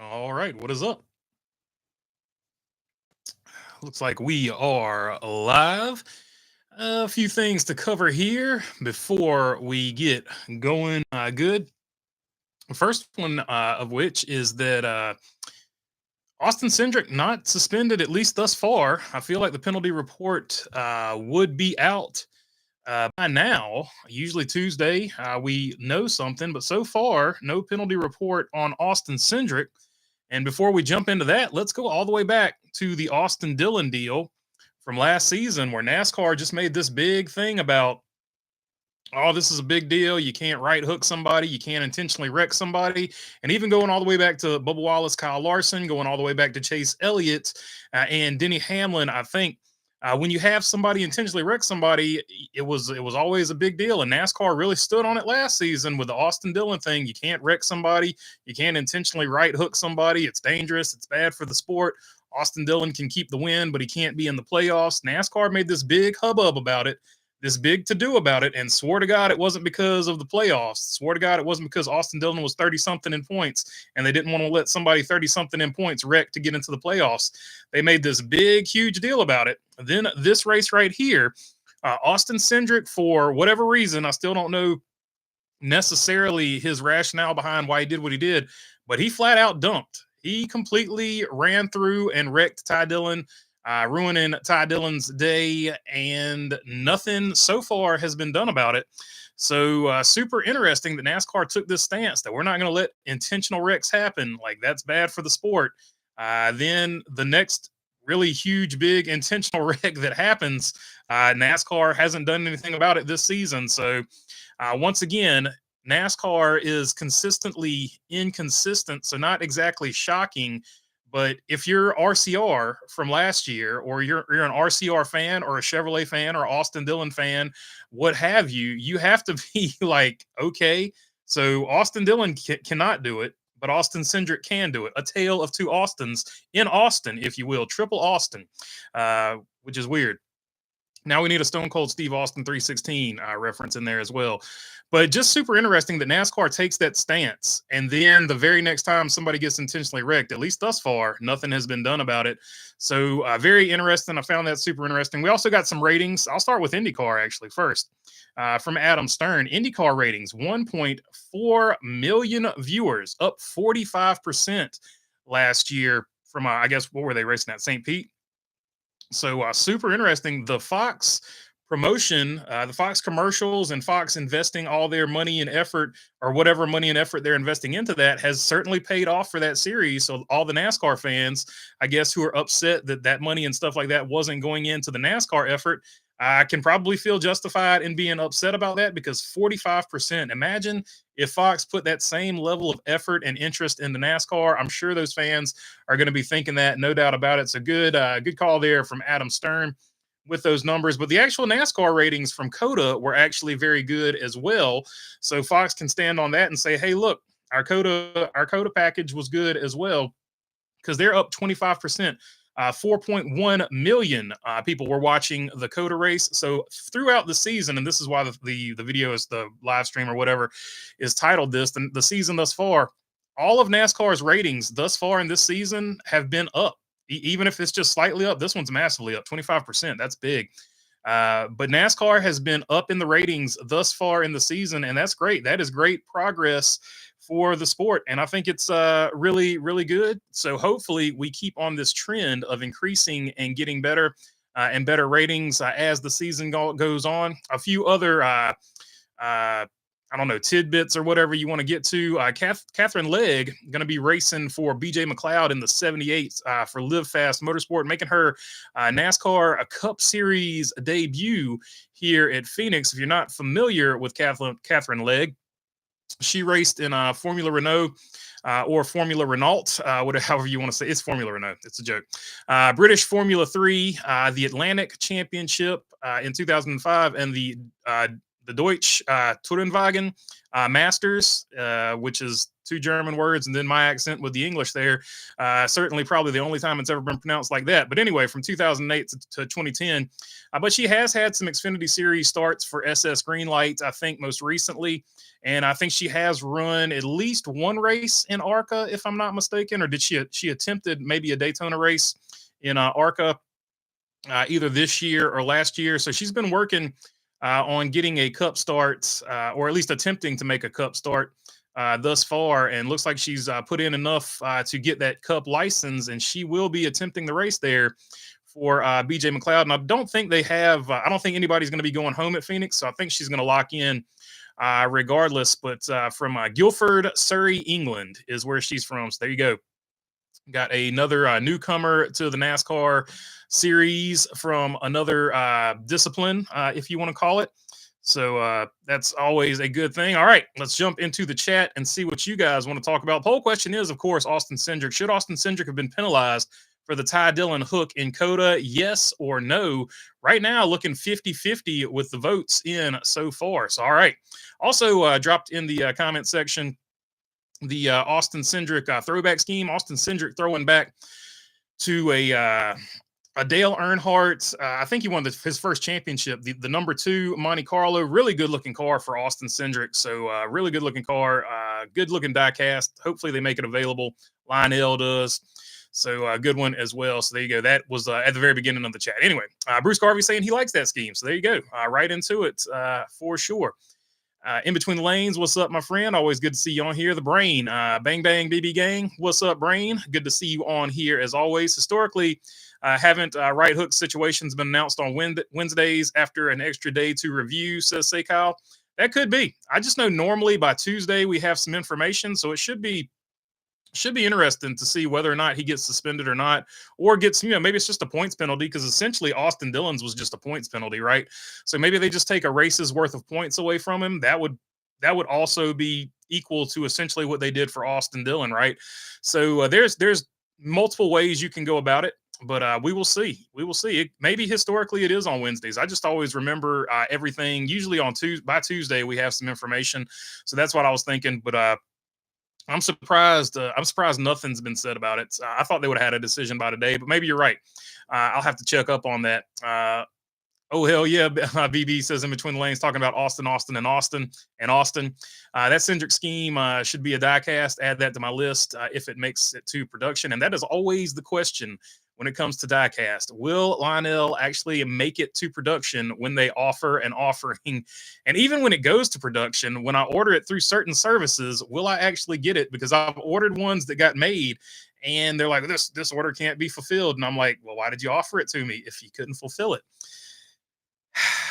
All right, what is up? Looks like we are live. A few things to cover here before we get going. Good. First one of which is that Austin Cindric not suspended, at least thus far. I feel like the penalty report would be out by now. Usually Tuesday, we know something, but so far, no penalty report on Austin Cindric. And before we jump into that, let's go all the way back to the Austin Dillon deal from last season, where NASCAR just made this big thing about, oh, this is a big deal. You can't right hook somebody, you can't intentionally wreck somebody. And even going all the way back to Bubba Wallace, Kyle Larson, going all the way back to Chase Elliott and Denny Hamlin, I think. When you have somebody intentionally wreck somebody, it was always a big deal, and NASCAR really stood on it last season with the Austin Dillon thing. You can't wreck somebody, you can't intentionally right hook somebody. It's dangerous, it's bad for the sport. Austin Dillon can keep the win, but he can't be in the playoffs. NASCAR made this big hubbub about it, this big to do about it, and swore to God it wasn't because of the playoffs. Swore to God it wasn't because Austin Dillon was 30 something in points and they didn't want to let somebody 30 something in points wreck to get into the playoffs. They made this big, huge deal about it. Then this race right here, Austin Cindric, for whatever reason, I still don't know necessarily his rationale behind why he did what he did, but he flat out dumped. He completely ran through and wrecked Ty Dillon, ruining Ty Dillon's day, and nothing so far has been done about it. So super interesting that NASCAR took this stance that we're not going to let intentional wrecks happen. Like, that's bad for the sport. Then the next really huge, big intentional wreck that happens, NASCAR hasn't done anything about it this season. So once again, NASCAR is consistently inconsistent. So not exactly shocking, but if you're RCR from last year, or you're an RCR fan or a Chevrolet fan or Austin Dillon fan, what have you, you have to be like, okay, so Austin Dillon cannot do it, but Austin Cindric can do it. A tale of two Austins in Austin, if you will, triple Austin, which is weird. Now we need a Stone Cold Steve Austin 316 reference in there as well. But just super interesting that NASCAR takes that stance. And then the very next time somebody gets intentionally wrecked, at least thus far, nothing has been done about it. So very interesting. I found that super interesting. We also got some ratings. I'll start with IndyCar actually first. From Adam Stern, IndyCar ratings, 1.4 million viewers, up 45% last year from, I guess, what were they racing at, St. Pete? So super interesting. The Fox promotion, the Fox commercials, and Fox investing all their money and effort, or whatever money and effort they're investing into that, has certainly paid off for that series. So all the NASCAR fans, I guess, who are upset that that money and stuff like that wasn't going into the NASCAR effort, I can probably feel justified in being upset about that, because 45%. Imagine if Fox put that same level of effort and interest into NASCAR. I'm sure those fans are going to be thinking that, no doubt about it. So good call there from Adam Stern with those numbers. But the actual NASCAR ratings from COTA were actually very good as well. So Fox can stand on that and say, hey, look, our COTA package was good as well, because they're up 25%. 4.1 million people were watching the COTA race. So throughout the season, and this is why the video is, the live stream or whatever is titled this, the season thus far, all of NASCAR's ratings thus far in this season have been up. Even if it's just slightly up, this one's massively up, 25%. That's big. But NASCAR has been up in the ratings thus far in the season, and that's great. That is great progress for the sport, and I think it's really, really good. So hopefully we keep on this trend of increasing and getting better and better ratings as the season goes on. A few other I don't know, tidbits or whatever you want to get to. Katherine Legge going to be racing for BJ McLeod in the 78 for Live Fast Motorsport, making her NASCAR a Cup Series debut here at Phoenix. If you're not familiar with Katherine Legge, she raced in Formula Renault or Formula Renault, however you want to say. It's Formula Renault. It's a joke. British Formula 3, the Atlantic Championship in 2005, and the Deutsche Tourenwagen Masters, which is two German words and then my accent with the English there. Certainly, probably the only time it's ever been pronounced like that. But anyway, from 2008 to 2010. But she has had some Xfinity Series starts for SS Greenlight, I think, most recently. And I think she has run at least one race in ARCA, if I'm not mistaken. Or did she attempted maybe a Daytona race in ARCA either this year or last year? So she's been working on getting a cup start, or at least attempting to make a cup start thus far. And looks like she's put in enough to get that cup license, and she will be attempting the race there for BJ McLeod. And I don't think they have, I don't think anybody's going to be going home at Phoenix. So I think she's going to lock in regardless. But from Guildford, Surrey, England is where she's from. So there you go. Got another newcomer to the NASCAR series from another discipline, if you want to call it. So that's always a good thing. All right, let's jump into the chat and see what you guys want to talk about. Poll question is, of course, Austin Cindric. Should Austin Cindric have been penalized for the Ty Dillon hook in Coda? Yes or no? Right now, looking 50-50 with the votes in so far. So, all right. Also dropped in the comment section the Austin Cindric throwback scheme. Austin Cindric throwing back to a Dale Earnhardt. I think he won his first championship, the number 2 Monte Carlo. Really good looking car for Austin Cindric. So really good looking car, good looking die cast. Hopefully they make it available. Lionel does. So good one as well. So there you go. That was at the very beginning of the chat. Anyway, Bruce Garvey saying he likes that scheme. So there you go. Right into it for sure. In between the lanes, what's up, my friend? Always good to see you on here. The Brain, Bang Bang BB Gang, what's up, Brain? Good to see you on here as always. Historically, haven't right hook situations been announced on Wednesdays after an extra day to review, says Say Kyle. That could be. I just know normally by Tuesday we have some information, so it should be interesting to see whether or not he gets suspended or not, or gets, maybe it's just a points penalty, because essentially Austin Dillon's was just a points penalty, right? So maybe they just take a race's worth of points away from him. That would also be equal to essentially what they did for Austin Dillon, right? So there's multiple ways you can go about it, but we will see. We will see. Maybe historically it is on Wednesdays. I just always remember everything. Usually by Tuesday we have some information, so that's what I was thinking. But I'm surprised. I'm surprised nothing's been said about it. I thought they would have had a decision by today, but maybe you're right. I'll have to check up on that. Oh, hell yeah. BB says in between the lanes, talking about Austin. That Cindric scheme should be a diecast. Add that to my list if it makes it to production. And that is always the question when it comes to diecast. Will Lionel actually make it to production when they offer an offering? And even when it goes to production, when I order it through certain services, will I actually get it? Because I've ordered ones that got made and they're like, this order can't be fulfilled. And I'm like, well, why did you offer it to me if you couldn't fulfill it?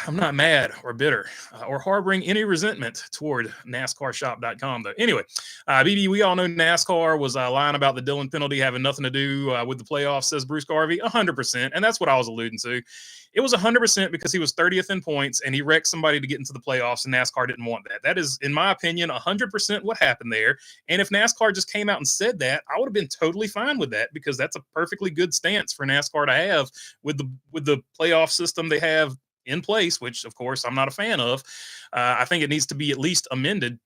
I'm not mad or bitter or harboring any resentment toward NASCARshop.com, though. Anyway, BB, we all know NASCAR was lying about the Dillon penalty having nothing to do with the playoffs, says Bruce Garvey. 100%. And that's what I was alluding to. It was 100% because he was 30th in points and he wrecked somebody to get into the playoffs, and NASCAR didn't want that. That is, in my opinion, 100% what happened there. And if NASCAR just came out and said that, I would have been totally fine with that, because that's a perfectly good stance for NASCAR to have with the playoff system they have in place, which of course I'm not a fan of. I think it needs to be at least amended.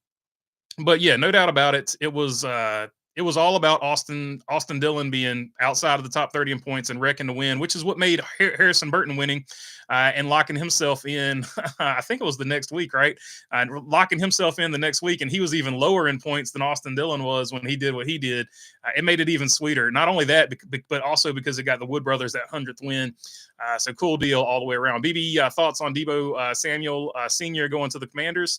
But yeah, no doubt about it. It was all about Austin Dillon being outside of the top 30 in points and wrecking to win, which is what made Harrison Burton winning and locking himself in. I think it was the next week, right? Locking himself in the next week, and he was even lower in points than Austin Dillon was when he did what he did. It made it even sweeter. Not only that, but also because it got the Wood brothers that 100th win. So cool deal all the way around. BB, thoughts on Debo Samuel Sr. going to the Commanders?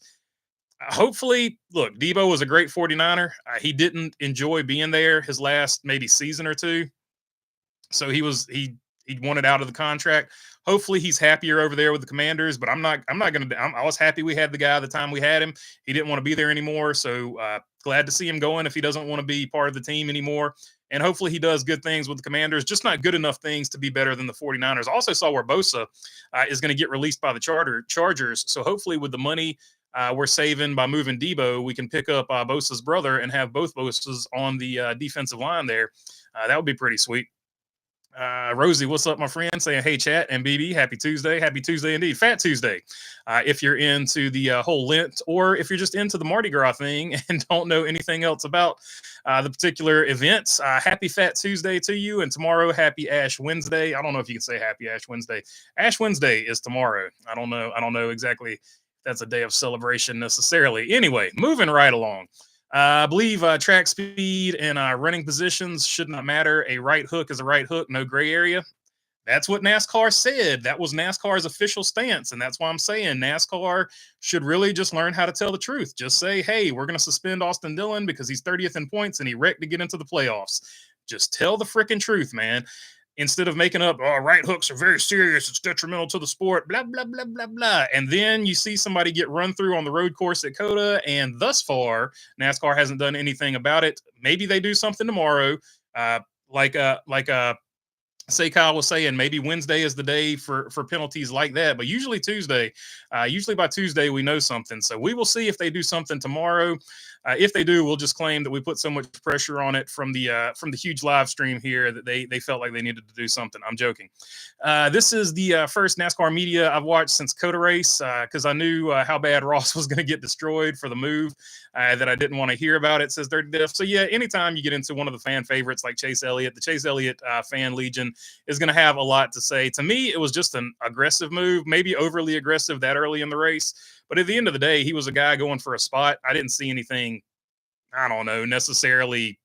Hopefully, look, Debo was a great 49er. He didn't enjoy being there his last maybe season or two. So he wanted out of the contract. Hopefully he's happier over there with the Commanders, but I was happy we had the guy the time we had him. He didn't want to be there anymore. So glad to see him going if he doesn't want to be part of the team anymore. And hopefully he does good things with the Commanders, just not good enough things to be better than the 49ers. I also saw where Bosa is going to get released by the Chargers. So hopefully with the money we're saving by moving Debo, we can pick up Bosa's brother and have both Bosas on the defensive line there. That would be pretty sweet. Rosie, what's up, my friend? Saying, hey, chat and BB, happy Tuesday. Happy Tuesday indeed. Fat Tuesday. If you're into the whole Lent, or if you're just into the Mardi Gras thing and don't know anything else about the particular events, happy Fat Tuesday to you. And tomorrow, happy Ash Wednesday. I don't know if you can say happy Ash Wednesday. Ash Wednesday is tomorrow. I don't know. I don't know exactly if that's a day of celebration necessarily. Anyway, moving right along. I believe track speed and running positions should not matter. A right hook is a right hook, no gray area. That's what NASCAR said. That was NASCAR's official stance. And that's why I'm saying NASCAR should really just learn how to tell the truth. Just say, hey, we're going to suspend Austin Dillon because he's 30th in points and he wrecked to get into the playoffs. Just tell the freaking truth, man. Instead of making up, oh, right hooks are very serious, it's detrimental to the sport, blah, blah, blah, blah, blah. And then you see somebody get run through on the road course at Coda, and thus far, NASCAR hasn't done anything about it. Maybe they do something tomorrow. Like say Kyle was saying, maybe Wednesday is the day for penalties like that, but usually Tuesday. Usually by Tuesday we know something, so we will see if they do something tomorrow. If they do, we'll just claim that we put so much pressure on it from the huge live stream here that they felt like they needed to do something. I'm joking. This is the first NASCAR media I've watched since Coda Race because I knew how bad Ross was going to get destroyed for the move, that I didn't want to hear about it, says Dirty Diff. So yeah, anytime you get into one of the fan favorites like Chase Elliott, the Chase Elliott fan legion is going to have a lot to say. To me, it was just an aggressive move, maybe overly aggressive that early in the race. But at the end of the day, he was a guy going for a spot. I didn't see anything, I don't know, necessarily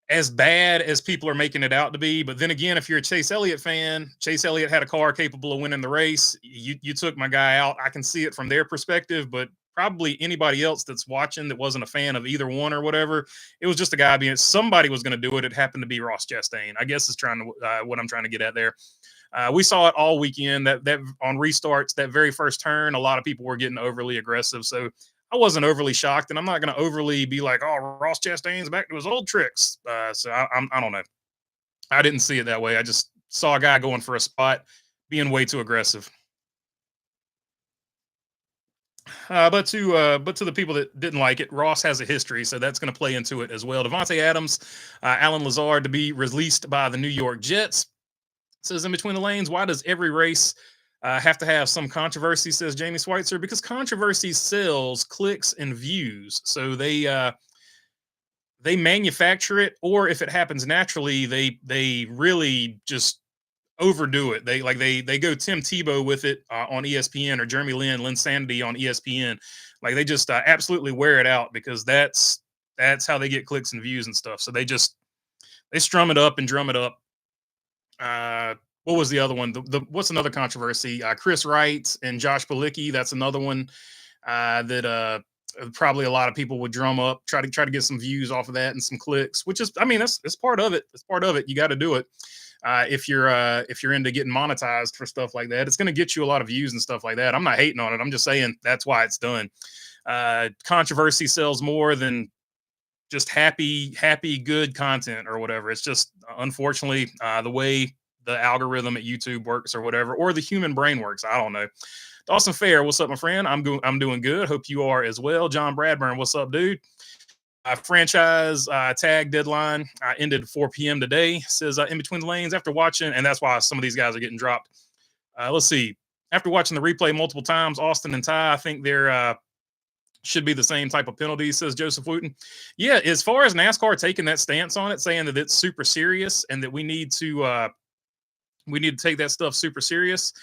as bad as people are making it out to be. But then again, if you're a Chase Elliott fan, Chase Elliott had a car capable of winning the race. You took my guy out. I can see it from their perspective, but probably anybody else that's watching that wasn't a fan of either one or whatever, it was just a guy being, somebody was going to do it. It happened to be Ross Chastain, I guess is trying to what I'm trying to get at there. We saw it all weekend that on restarts, that very first turn, a lot of people were getting overly aggressive. So I wasn't overly shocked, and I'm not going to overly be like, oh, Ross Chastain's back to his old tricks. So I don't know. I didn't see it that way. I just saw a guy going for a spot, being way too aggressive. But to the people that didn't like it, Ross has a history, so that's going to play into it as well. Devontae Adams, Alan Lazard to be released by the New York Jets. Says in between the lanes, why does every race have to have some controversy? Says Jamie Schweitzer, because controversy sells clicks and views. So they manufacture it, or if it happens naturally, they really just overdo it. They go Tim Tebow with it on ESPN, or Jeremy Lin Sanity on ESPN. Like they just absolutely wear it out because that's how they get clicks and views and stuff. So they strum it up and drum it up. What was the other one? What's another controversy? Chris Wright and Josh Palicki. That's another one that probably a lot of people would drum up, try to get some views off of that and some clicks. Which is, I mean, that's part of it. It's part of it. You got to do it. If you're into getting monetized for stuff like that, it's going to get you a lot of views and stuff like that. I'm not hating on it. I'm just saying that's why it's done. Controversy sells more than just happy, good content or whatever. It's just unfortunately the way the algorithm at YouTube works or whatever, or the human brain works. I don't know. Dawson Fair, what's up, my friend? I'm doing good. Hope you are as well. John Bradburn, what's up, dude? Franchise tag deadline ended 4 p.m. today. Says in between the lanes after watching, and that's why some of these guys are getting dropped. Let's see. After watching the replay multiple times, Austin and Ty, I think they're should be the same type of penalty, says Joseph Wooten. Yeah, as far as NASCAR taking that stance on it, saying that it's super serious and that we need to take that stuff super serious.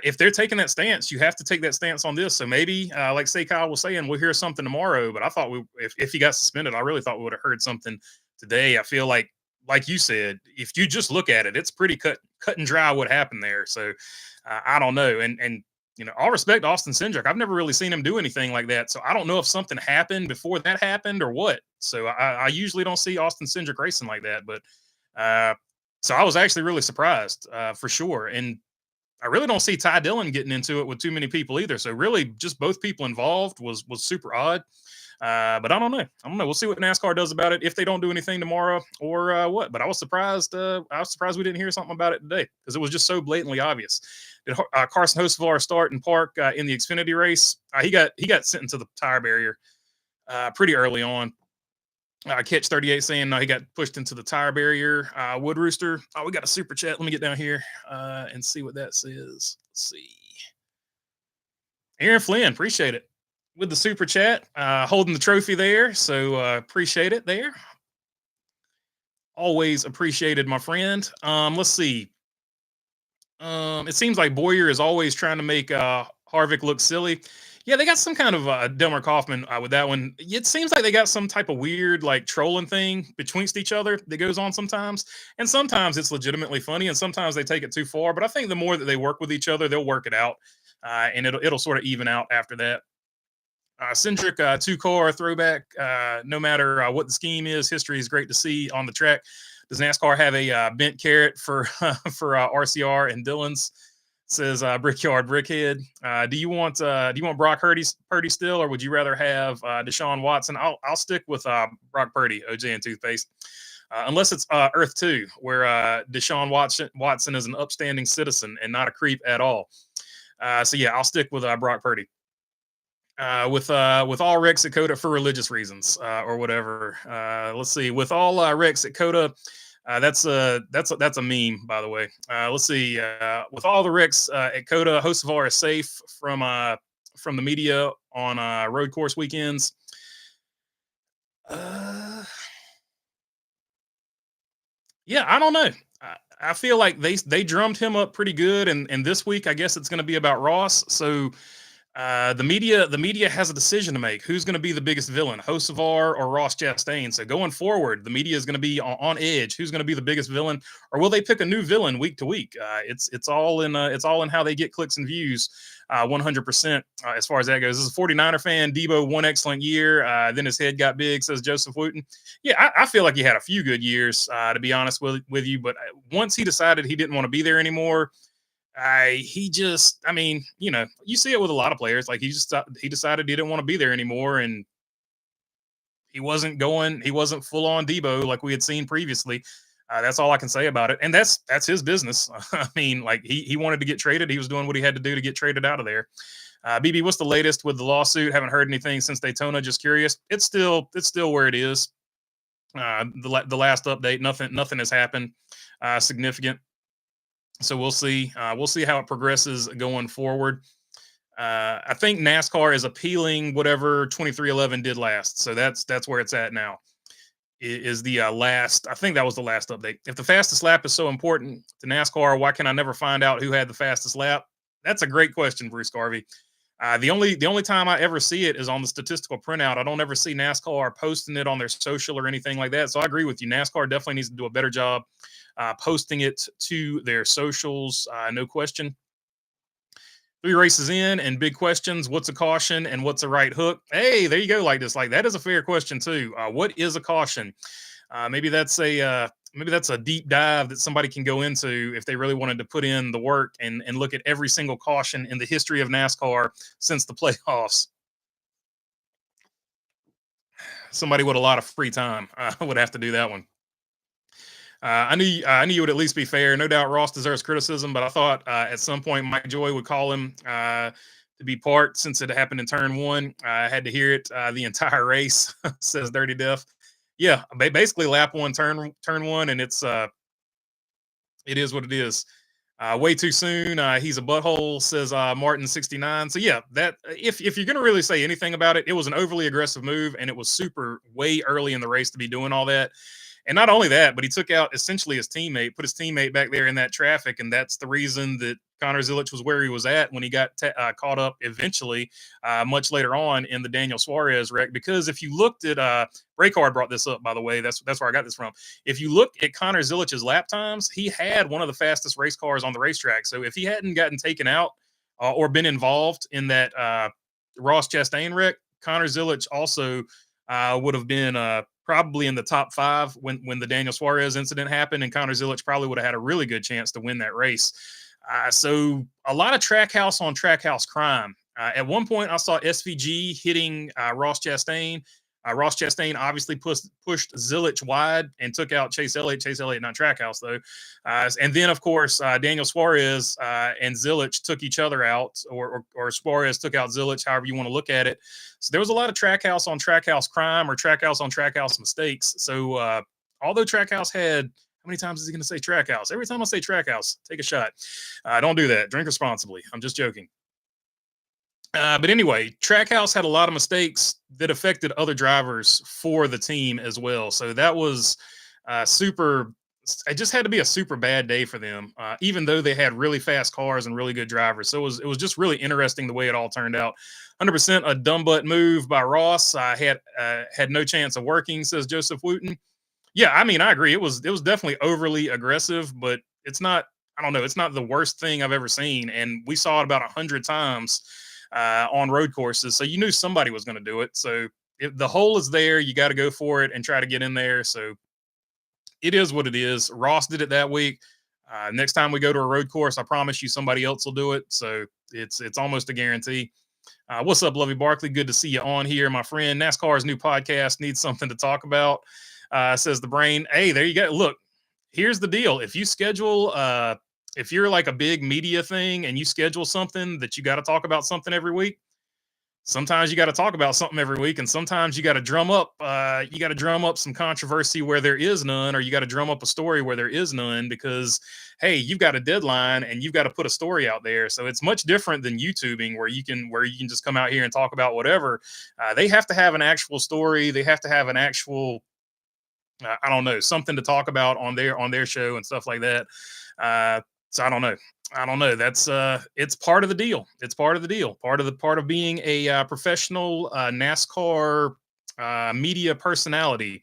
If they're taking that stance, you have to take that stance on this. So maybe, like say Kyle was saying, we'll hear something tomorrow. But I thought if he got suspended, I really thought we would have heard something today. I feel like you said, if you just look at it, it's pretty cut and dry what happened there. So I don't know. And you know, all respect to Austin Cindric. I've never really seen him do anything like that. So I don't know if something happened before that happened or what. So I usually don't see Austin Cindric racing like that. But so I was actually really surprised for sure. And I really don't see Ty Dillon getting into it with too many people either. So really just both people involved was super odd. But I don't know. We'll see what NASCAR does about it if they don't do anything tomorrow or what. But I was surprised. We didn't hear something about it today because it was just so blatantly obvious. Did Carson Hocevar start and park in the Xfinity race? He got sent into the tire barrier pretty early on. Catch 38 saying he got pushed into the tire barrier. Wood Rooster. Oh, we got a super chat. Let me get down here and see what that says. Let's see. Aaron Flynn, appreciate it with the super chat, holding the trophy there. So appreciate it there. Always appreciated, my friend. Let's see. It seems like Boyer is always trying to make Harvick look silly. Yeah, they got some kind of Delmer Kaufman with that one. It seems like they got some type of weird like trolling thing betwixt each other that goes on sometimes, and sometimes it's legitimately funny, and sometimes they take it too far. But I think the more that they work with each other, they'll work it out, and it'll sort of even out after that. Cindric, two-car throwback. No matter what the scheme is, history is great to see on the track. Does NASCAR have a bent carrot for for RCR and Dillon's? Says Brickyard Brickhead. Do you want Brock Purdy still, or would you rather have Deshaun Watson? I'll stick with Brock Purdy, OJ and toothpaste, unless it's Earth 2, where Deshaun Watson is an upstanding citizen and not a creep at all. So yeah, I'll stick with Brock Purdy. With all Rex at Coda for religious reasons or whatever. Let's see. With all Rex at Coda, that's a meme, by the way. Let's see. With all the Rex at Coda, Hocevar is safe from the media on road course weekends. Yeah, I don't know. I feel like they drummed him up pretty good, and this week I guess it's going to be about Ross. So the media has a decision to make. Who's going to be the biggest villain, Hocevar or Ross Chastain? So going forward, the media is going to be on edge. Who's going to be the biggest villain, or will they pick a new villain week to week? It's all in how they get clicks and views. 100% as far as that goes. This is a 49er fan. Debo, one excellent year. Then his head got big, says Joseph Wooten. Yeah, I feel like he had a few good years, to be honest with you. But once he decided he didn't want to be there anymore, you see it with a lot of players. Like he decided he didn't want to be there anymore, and he wasn't full on Debo like we had seen previously. That's all I can say about it, and that's his business. I mean, like he wanted to get traded. He was doing what he had to do to get traded out of there. BB, what's the latest with the lawsuit? Haven't heard anything since Daytona. Just curious. It's still where it is. The last update, nothing has happened significant. So we'll see. We'll see how it progresses going forward. I think NASCAR is appealing whatever 2311 did last. So that's where it's at now. Is the last? I think that was the last update. If the fastest lap is so important to NASCAR, why can I never find out who had the fastest lap? That's a great question, Bruce Garvey. The only time I ever see it is on the statistical printout. I don't ever see NASCAR posting it on their social or anything like that. So I agree with you. NASCAR definitely needs to do a better job posting it to their socials. No question. 3 races in and big questions. What's a caution and what's a right hook? Hey, there you go. Like this. Like that is a fair question too. What is a caution? Maybe that's a deep dive that somebody can go into if they really wanted to put in the work and look at every single caution in the history of NASCAR since the playoffs. Somebody with a lot of free time would have to do that one. I knew you would at least be fair. No doubt Ross deserves criticism, but I thought at some point Mike Joy would call him to be part since it happened in turn 1. I had to hear it the entire race, says Dirty Death. Yeah, basically lap 1, turn 1, and it is what it is. Way too soon. He's a butthole, says Martin69. So yeah, that if you're gonna really say anything about it, it was an overly aggressive move, and it was super way early in the race to be doing all that. And not only that, but he took out essentially his teammate, put his teammate back there in that traffic, and that's the reason that Connor Zilic was where he was at when he got caught up eventually, much later on in the Daniel Suarez wreck. Because if you looked at Braycard brought this up, by the way, that's where I got this from. If you look at Connor Zilic's lap times, he had one of the fastest race cars on the racetrack. So if he hadn't gotten taken out or been involved in that Ross Chastain wreck, Connor Zilic also would have been probably in the top 5 when the Daniel Suarez incident happened, and Connor Zilic probably would have had a really good chance to win that race. So a lot of Trackhouse on Trackhouse crime. At one point, I saw SVG hitting Ross Chastain. Ross Chastain obviously pushed Zilich wide and took out Chase Elliott. Chase Elliott, not Trackhouse, though. And then, of course, Daniel Suarez and Zilich took each other out, or Suarez took out Zilich, however you want to look at it. So there was a lot of Trackhouse on Trackhouse crime or Trackhouse on Trackhouse mistakes. So although Trackhouse had, how many times is he going to say Trackhouse? Every time I say Trackhouse, take a shot. Don't do that. Drink responsibly. I'm just joking. But anyway, Trackhouse had a lot of mistakes that affected other drivers for the team as well. So that was super. It just had to be a super bad day for them, even though they had really fast cars and really good drivers. So it was just really interesting the way it all turned out. 100% a dumb butt move by Ross. Had no chance of working, says Joseph Wooten. Yeah, I mean, I agree. It was definitely overly aggressive, but it's not. I don't know. It's not the worst thing I've ever seen, and we saw it about 100 times on road courses. So you knew somebody was going to do it. So if the hole is there, you got to go for it and try to get in there. So it is what it is. Ross did it that week. Next time we go to a road course, I promise you somebody else will do it. So it's almost a guarantee. What's up, Lovey Barkley? Good to see you on here, my friend. NASCAR's new podcast needs something to talk about, says the brain. Hey, there you go. Look, here's the deal. If you schedule if you're like a big media thing and you schedule something that you got to talk about something every week, sometimes you got to talk about something every week, and sometimes you got to drum up some controversy where there is none, or you got to drum up a story where there is none, because hey, you've got a deadline and you've got to put a story out there. So it's much different than YouTubing, where you can just come out here and talk about whatever. They have to have an actual story. They have to have an actual I don't know, something to talk about on their show and stuff like that. So I don't know. That's it's part of the deal. It's part of the deal. Part of being a professional NASCAR media personality.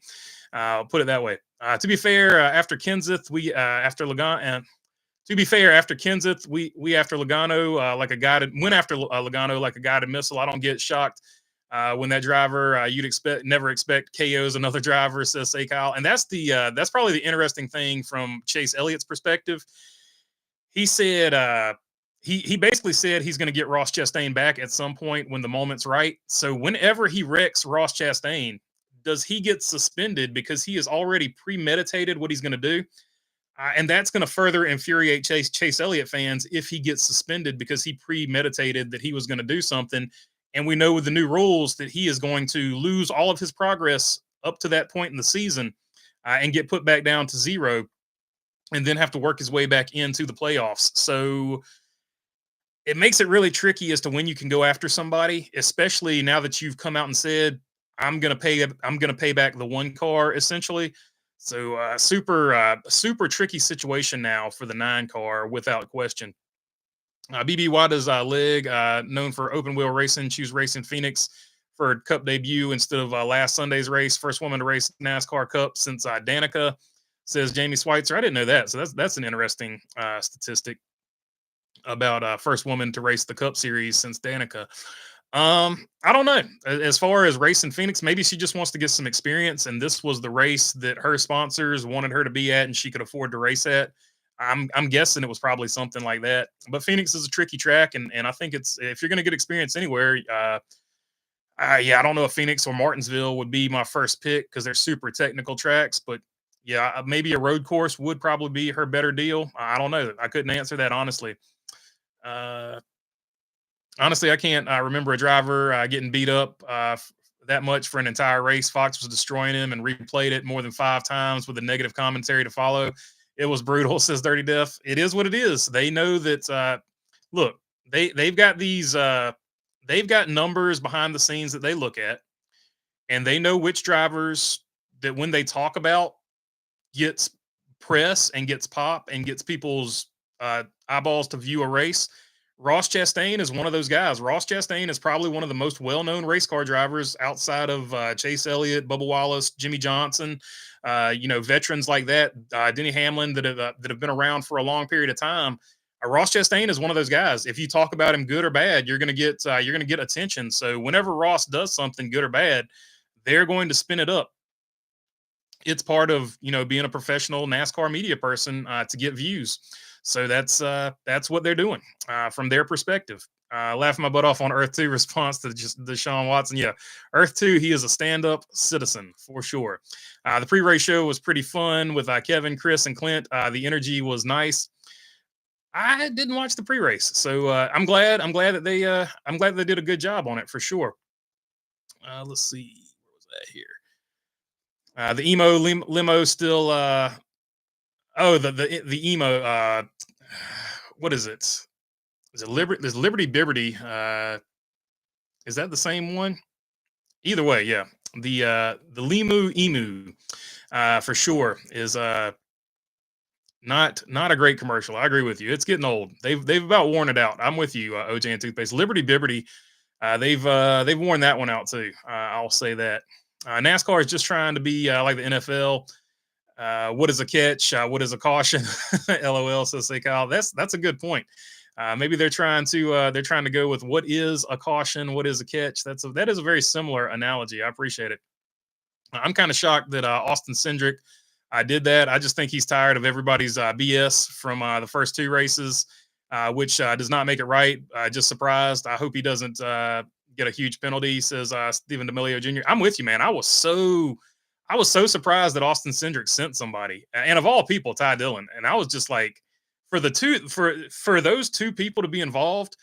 I'll put it that way. To be fair, after Kenseth, after Logano. To be fair, after Kenseth, we after Logano, like a guided went after Logano like a guided missile. I don't get shocked when that driver you'd never expect KOs another driver, says Say Kyle. And that's probably the interesting thing from Chase Elliott's perspective. He said he basically said he's going to get Ross Chastain back at some point when the moment's right. So whenever he wrecks Ross Chastain, does he get suspended because he has already premeditated what he's going to do? And that's going to further infuriate Chase Elliott fans if he gets suspended because he premeditated that he was going to do something. And we know with the new rules that he is going to lose all of his progress up to that point in the season and get put back down to zero, and then have to work his way back into the playoffs. So it makes it really tricky as to when you can go after somebody, especially now that you've come out and said, I'm going to pay back the one car essentially. So super tricky situation now for the 9 car without question. BB Wada's leg, known for open wheel racing, choose Racing Phoenix for a Cup debut instead of last Sunday's race. First woman to race NASCAR Cup since Danica, says Jamie Schweitzer. I didn't know that. So that's an interesting statistic about first woman to race the Cup Series since Danica. I don't know. As far as Racing Phoenix, maybe she just wants to get some experience, and this was the race that her sponsors wanted her to be at and she could afford to race at. I'm guessing it was probably something like that. But Phoenix is a tricky track, and I think it's, if you're going to get experience anywhere, I don't know if Phoenix or Martinsville would be my first pick because they're super technical tracks. But yeah, maybe a road course would probably be her better deal. I don't know. I couldn't answer that honestly. Honestly, I can't remember a driver getting beat up that much for an entire race. Fox was destroying him and replayed it more than 5 times with a negative commentary to follow. It was brutal, says Dirty Death. It is what it is. They know that. Look, they've got these. They've got numbers behind the scenes that they look at, and they know which drivers that when they talk about gets press and gets pop and gets people's eyeballs to view a race. Ross Chastain is one of those guys. Ross Chastain is probably one of the most well-known race car drivers outside of Chase Elliott, Bubba Wallace, Jimmy Johnson, veterans like that, Denny Hamlin that have been around for a long period of time. Ross Chastain is one of those guys. If you talk about him good or bad, you're going to get attention. So whenever Ross does something good or bad, they're going to spin it up. It's part of being a professional NASCAR media person to get views. So that's what they're doing from their perspective. Laughing my butt off on Earth 2 response to just Deshaun Watson. Yeah, Earth 2, he is a stand-up citizen for sure. The pre-race show was pretty fun with Kevin, Chris, and Clint. The energy was nice. I didn't watch the pre-race, so I'm glad. I'm glad they did a good job on it for sure. Let's see, where was that here? The limo still. Oh, the emo. What is it? Is it Liberty? There's Liberty Bibberty. Is that the same one? Either way, yeah. The Limu Emu, for sure, is not a great commercial. I agree with you. It's getting old. They've about worn it out. I'm with you, OJ and Toothpaste. Liberty Bibberty, they've worn that one out too. I'll say that. NASCAR is just trying to be like the NFL. What is a catch? What is a caution? LOL, says say Kyle. That's a good point. Maybe they're trying to go with what is a caution, what is a catch. That is a very similar analogy. I appreciate it. I'm kind of shocked that Austin Cindric did that. I just think he's tired of everybody's BS from the first two races, which does not make it right. Just surprised. I hope he doesn't get a huge penalty, says Stephen D'Amelio Jr. I'm with you, man. I was so surprised that Austin Cindric sent somebody, and of all people, Ty Dillon. And I was just like, for those two people to be involved,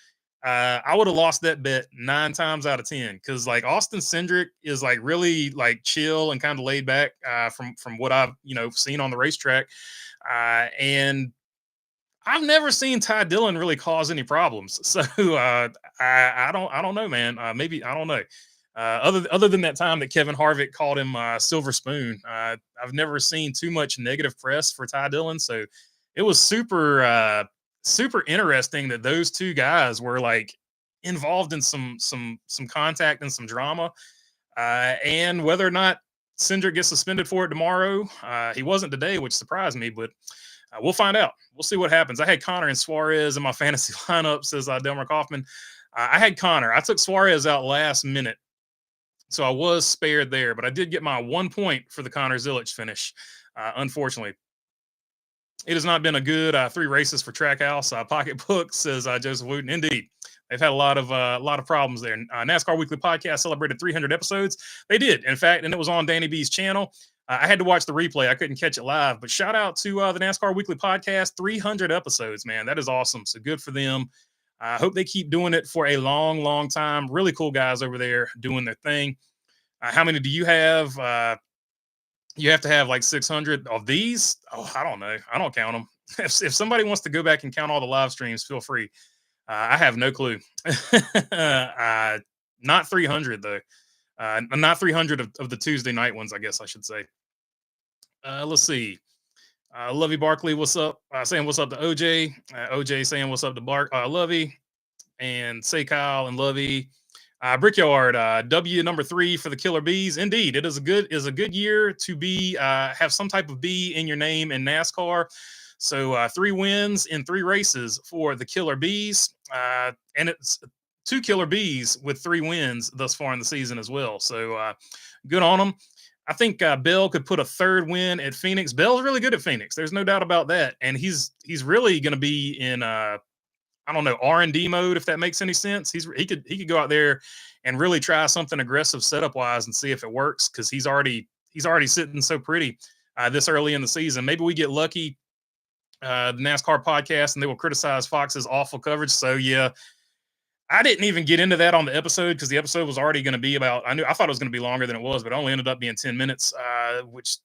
I would have lost that bet 9 times out of 10, because like Austin Cindric is like really like chill and kind of laid back from what I've seen on the racetrack, and I've never seen Ty Dillon really cause any problems. So I don't know, man. Maybe I don't know. Other than that time that Kevin Harvick called him Silver Spoon, I've never seen too much negative press for Ty Dillon. So it was super interesting that those two guys were like involved in some contact and some drama. And whether or not Cindric gets suspended for it tomorrow, he wasn't today, which surprised me, but we'll find out. We'll see what happens. I had Connor and Suarez in my fantasy lineup, says Delmer Kaufman. I had Connor. I took Suarez out last minute, so I was spared there, but I did get my 1 point for the Connor Zilic finish. Unfortunately, it has not been a good 3 races for Trackhouse. Pocketbook, says Joseph Wooten. Indeed, they've had a lot of problems there. NASCAR Weekly Podcast celebrated 300 episodes. They did, in fact, and it was on Danny B's channel. I had to watch the replay. I couldn't catch it live, but shout out to the NASCAR Weekly Podcast. 300 episodes, man. That is awesome. So good for them. I hope they keep doing it for a long, long time. Really cool guys over there doing their thing. How many do you have? You have to have like 600 of these. Oh, I don't know. I don't count them. If somebody wants to go back and count all the live streams, feel free. I have no clue. Not 300 though. Not 300 of the Tuesday night ones, I guess I should say. Let's see. Lovey Barkley, what's up? Saying what's up to OJ. OJ saying what's up to Lovey. And say Kyle and Lovey. Brickyard, W number 3 for the Killer Bees. Indeed, it is a good year to be have some type of B in your name in NASCAR. So 3 wins in 3 races for the Killer Bees, and it's 2 Killer Bees with 3 wins thus far in the season as well. So good on them. I think Bell could put a 3rd win at Phoenix. Bell's really good at Phoenix. There's no doubt about that, and he's really going to be in I don't know, R&D mode, if that makes any sense. He could go out there and really try something aggressive setup wise and see if it works, because he's already sitting so pretty this early in the season. Maybe we get lucky, the NASCAR podcast, and they will criticize Fox's awful coverage. So yeah, I didn't even get into that on the episode, because the episode was already going to be about, I thought it was going to be longer than it was, but it only ended up being 10 minutes, which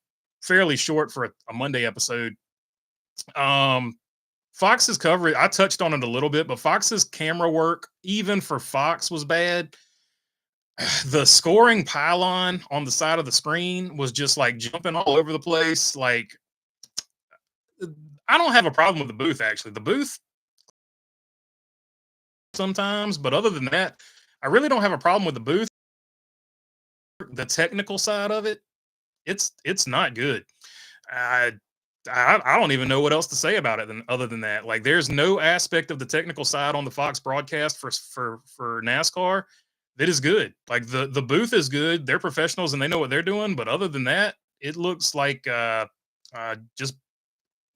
fairly short for a Monday episode. Fox's coverage, I touched on it a little bit, but Fox's camera work, even for Fox, was bad. The scoring pylon on the side of the screen was just like jumping all over the place. Like, I don't have a problem with the booth, actually. The booth sometimes, but other than that, I really don't have a problem with the booth. The technical side of it, it's not good. I don't even know what else to say about it other than that. Like, there's no aspect of the technical side on the Fox broadcast for NASCAR that is good. Like, the booth is good. They're professionals and they know what they're doing. But other than that, it looks like just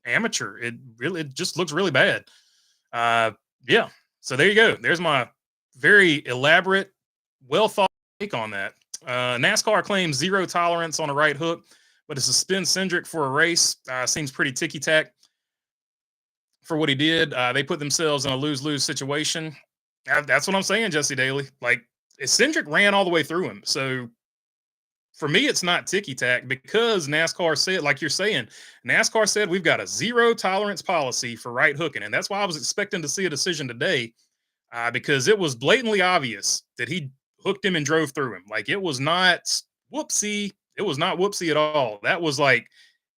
amateur. It just looks really bad. Yeah. So there you go. There's my very elaborate, well thought take on that. NASCAR claims zero tolerance on a right hook, but to suspend Cindric for a race seems pretty ticky tack for what he did. They put themselves in a lose lose situation. That's what I'm saying, Jesse Daly. Like, Cindric ran all the way through him. So for me, it's not ticky tack because NASCAR said, like you're saying, NASCAR said we've got a zero tolerance policy for right hooking. And that's why I was expecting to see a decision today because it was blatantly obvious that he hooked him and drove through him. Like, it was not whoopsie. It was not whoopsie at all. That was like,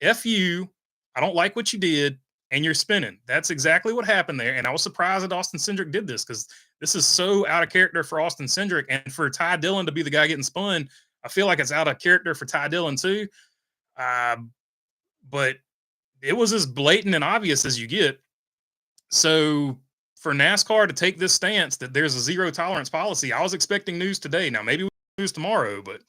F you. I don't like what you did. And you're spinning. That's exactly what happened there. And I was surprised that Austin Cindric did this because this is so out of character for Austin Cindric. And for Ty Dillon to be the guy getting spun, I feel like it's out of character for Ty Dillon too. But it was as blatant and obvious as you get. So for NASCAR to take this stance that there's a zero tolerance policy, I was expecting news today. Now, maybe we'll news tomorrow, but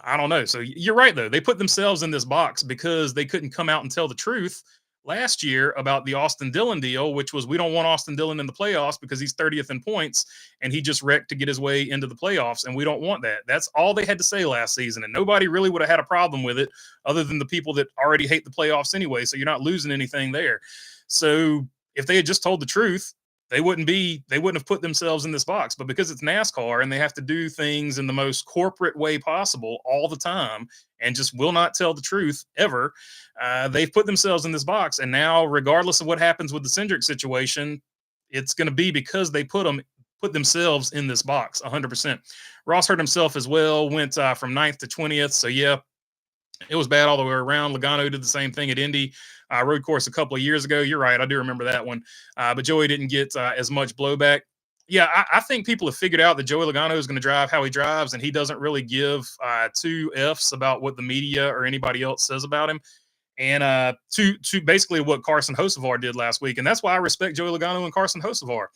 I don't know. So you're right, though. They put themselves in this box because they couldn't come out and tell the truth last year about the Austin Dillon deal, which was we don't want Austin Dillon in the playoffs because he's 30th in points and he just wrecked to get his way into the playoffs. And we don't want that. That's all they had to say last season. And nobody really would have had a problem with it other than the people that already hate the playoffs anyway. So you're not losing anything there. So if they had just told the truth, they wouldn't have put themselves in this box. But because it's NASCAR and they have to do things in the most corporate way possible all the time and just will not tell the truth ever, they've put themselves in this box. And now, regardless of what happens with the Cindric situation, it's going to be because they put themselves in this box 100%. Ross hurt himself as well, went from 9th to 20th. So yeah, it was bad all the way around. Logano did the same thing at Indy road course a couple of years ago. You're right. I do remember that one. But Joey didn't get as much blowback. Yeah, I think people have figured out that Joey Logano is going to drive how he drives, and he doesn't really give two Fs about what the media or anybody else says about him. And to basically what Carson Hocevar did last week. And that's why I respect Joey Logano and Carson Hocevar.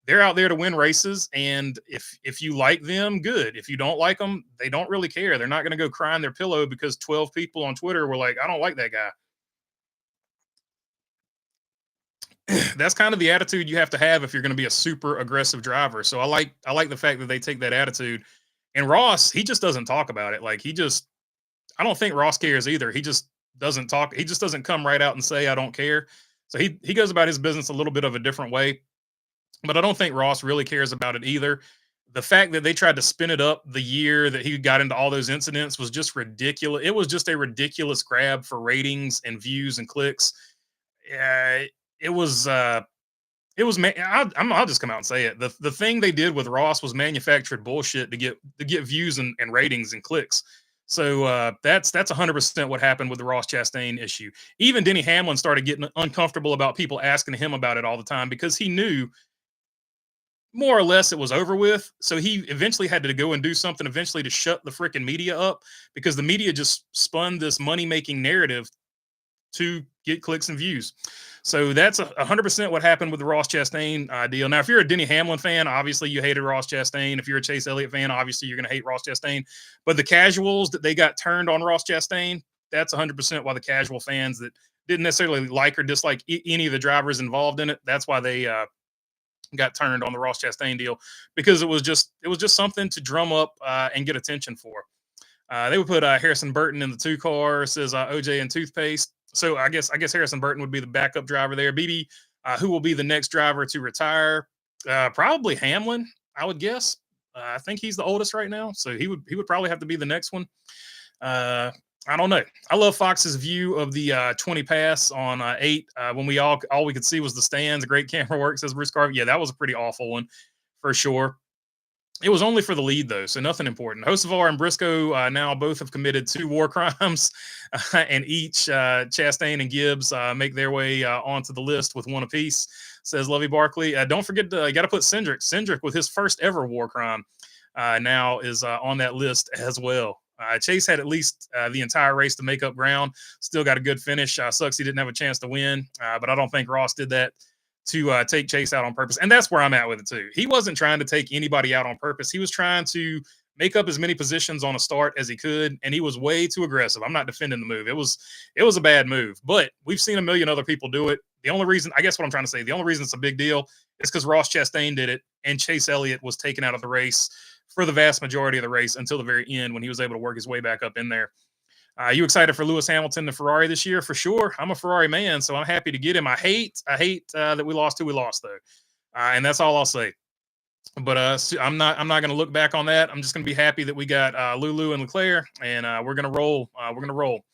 They're out there to win races, and if you like them, good. If you don't like them, they don't really care. They're not going to go cry in their pillow because 12 people on Twitter were like, I don't like that guy. That's kind of the attitude you have to have if you're going to be a super aggressive driver. So I like the fact that they take that attitude. And Ross, he just doesn't talk about it. Like, I don't think Ross cares either. He just doesn't talk. He just doesn't come right out and say, I don't care. So he goes about his business a little bit of a different way. But I don't think Ross really cares about it either. The fact that they tried to spin it up the year that he got into all those incidents was just ridiculous. It was just a ridiculous grab for ratings and views and clicks. I'll just come out and say it. The thing they did with Ross was manufactured bullshit to get views and ratings and clicks. So that's 100% what happened with the Ross Chastain issue. Even Denny Hamlin started getting uncomfortable about people asking him about it all the time because he knew more or less it was over with. So he eventually had to go and do something eventually to shut the freaking media up because the media just spun this money-making narrative to get clicks and views. So that's 100% what happened with the Ross Chastain deal. Now, if you're a Denny Hamlin fan, obviously you hated Ross Chastain. If you're a Chase Elliott fan, obviously you're going to hate Ross Chastain. But the casuals that they got turned on Ross Chastain, that's 100% why the casual fans that didn't necessarily like or dislike any of the drivers involved in it, that's why they got turned on the Ross Chastain deal, because it was just something to drum up and get attention for. They would put Harrison Burton in the 2 car, says OJ and toothpaste. So I guess Harrison Burton would be the backup driver there. BB, who will be the next driver to retire? Probably Hamlin, I would guess. I think he's the oldest right now, so he would probably have to be the next one. I don't know. I love Fox's view of the 20 pass on 8 when all we could see was the stands. Great camera work, says Bruce Carver. Yeah, that was a pretty awful one for sure. It was only for the lead, though, so nothing important. Hocevar and Briscoe now both have committed 2 war crimes, and each, Chastain and Gibbs, make their way onto the list with 1 apiece, says Lovey Barkley. Don't forget you got to put Cindric. Cindric, with his first ever war crime, now is on that list as well. Chase had at least the entire race to make up ground. Still got a good finish. Sucks he didn't have a chance to win, but I don't think Ross did that to take Chase out on purpose. And that's where I'm at with it too. He wasn't trying to take anybody out on purpose. He was trying to make up as many positions on a start as he could, and he was way too aggressive. I'm not defending the move. It was a bad move, but we've seen a million other people do it. The only reason, I guess what I'm trying to say, the only reason it's a big deal is because Ross Chastain did it and Chase Elliott was taken out of the race for the vast majority of the race until the very end when he was able to work his way back up in there. You excited for Lewis Hamilton, the Ferrari this year? For sure. I'm a Ferrari man, so I'm happy to get him. I hate that we lost who we lost though, and that's all I'll say. But I'm not going to look back on that. I'm just going to be happy that we got Lulu and Leclerc, and we're going to roll. We're going to roll.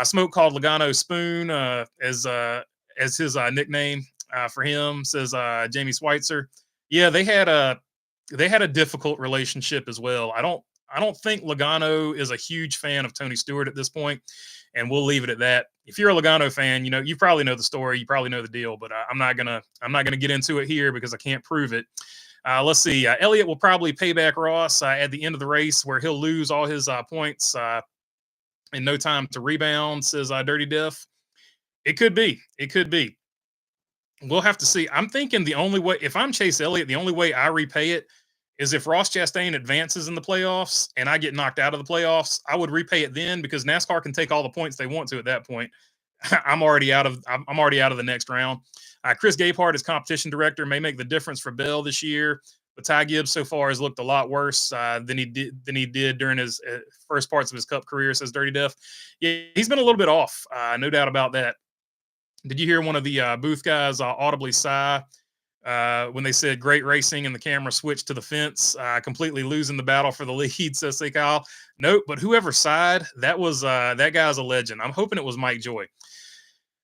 Smoke called Logano Spoon as his nickname for him. Says Jamie Schweitzer. Yeah, they had a difficult relationship as well. I don't think Logano is a huge fan of Tony Stewart at this point, and we'll leave it at that. If you're a Logano fan, you probably know the story, you probably know the deal, but I'm not gonna get into it here because I can't prove it. Let's see. Elliott will probably pay back Ross at the end of the race, where he'll lose all his points in no time to rebound. Says Dirty Diff. It could be. It could be. We'll have to see. I'm thinking the only way, if I'm Chase Elliott, the only way I repay it is if Ross Chastain advances in the playoffs and I get knocked out of the playoffs. I would repay it then because NASCAR can take all the points they want to at that point. I'm already out of the next round. Chris Gapehart, as competition director, may make the difference for Bell this year. But Ty Gibbs so far has looked a lot worse than he did during his first parts of his Cup career. Says Dirty Death. Yeah, he's been a little bit off, no doubt about that. Did you hear one of the booth guys audibly sigh when they said great racing and the camera switched to the fence, completely losing the battle for the lead? Says say Kyle. Nope, but whoever sighed, that guy's a legend. I'm hoping it was Mike Joy.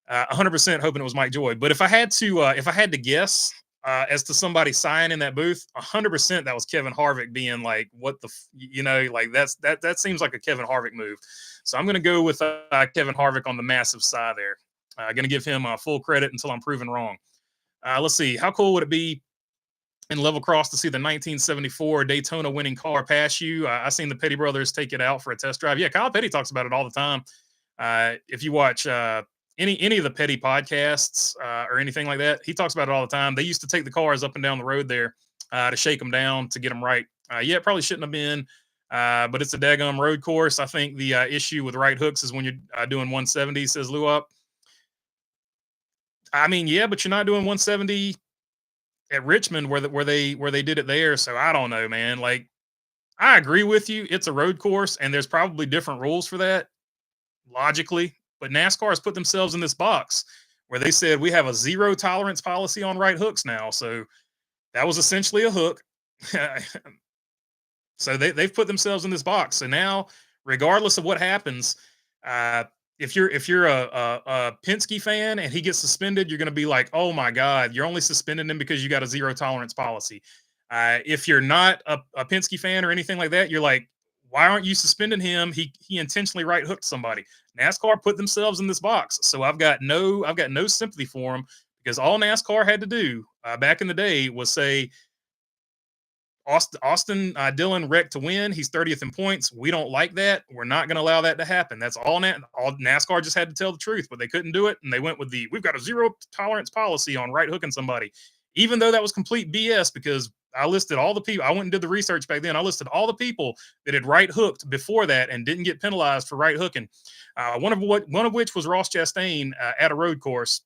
100% hoping it was Mike Joy. But if I had to guess as to somebody sighing in that booth, 100% that was Kevin Harvick being like, "What the, like that seems like a Kevin Harvick move." So I'm going to go with Kevin Harvick on the massive sigh there. Going to give him full credit until I'm proven wrong. Let's see. How cool would it be in level cross to see the 1974 Daytona winning car pass you? I seen the Petty brothers take it out for a test drive. Yeah, Kyle Petty talks about it all the time. If you watch any of the Petty podcasts or anything like that, he talks about it all the time. They used to take the cars up and down the road there to shake them down to get them right. Yeah, it probably shouldn't have been, but it's a daggum road course. I think the issue with right hooks is when you're doing 170, says Lou Up. I mean, yeah, but you're not doing 170 at Richmond where they did it there. So I don't know, man. Like, I agree with you. It's a road course, and there's probably different rules for that, logically. But NASCAR has put themselves in this box where they said we have a zero tolerance policy on right hooks now. So that was essentially a hook. So they've put themselves in this box. So now, regardless of what happens, if you're a Penske fan and he gets suspended, you're going to be like, oh my God, you're only suspending him because you got a zero tolerance policy. If you're not a Penske fan or anything like that, you're like, why aren't you suspending him? He intentionally right hooked somebody. NASCAR put themselves in this box, so I've got no sympathy for them because all NASCAR had to do back in the day was say, Austin Dillon wrecked to win. He's 30th in points. We don't like that. We're not going to allow that to happen. That's all. All NASCAR just had to tell the truth, but they couldn't do it, and they went with we've got a zero tolerance policy on right hooking somebody, even though that was complete BS because I listed all the people. I went and did the research back then. I listed all the people that had right hooked before that and didn't get penalized for right hooking. One of which was Ross Chastain at a road course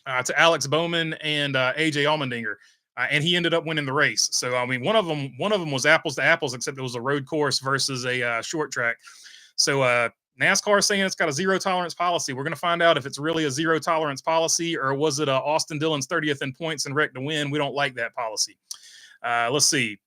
to Alex Bowman and AJ Allmendinger. And he ended up winning the race. So I mean, one of them was apples to apples, except it was a road course versus a short track. So NASCAR is saying it's got a zero tolerance policy. We're going to find out if it's really a zero tolerance policy or was it Austin Dillon's 30th in points and wreck to win. We don't like that policy. Let's see.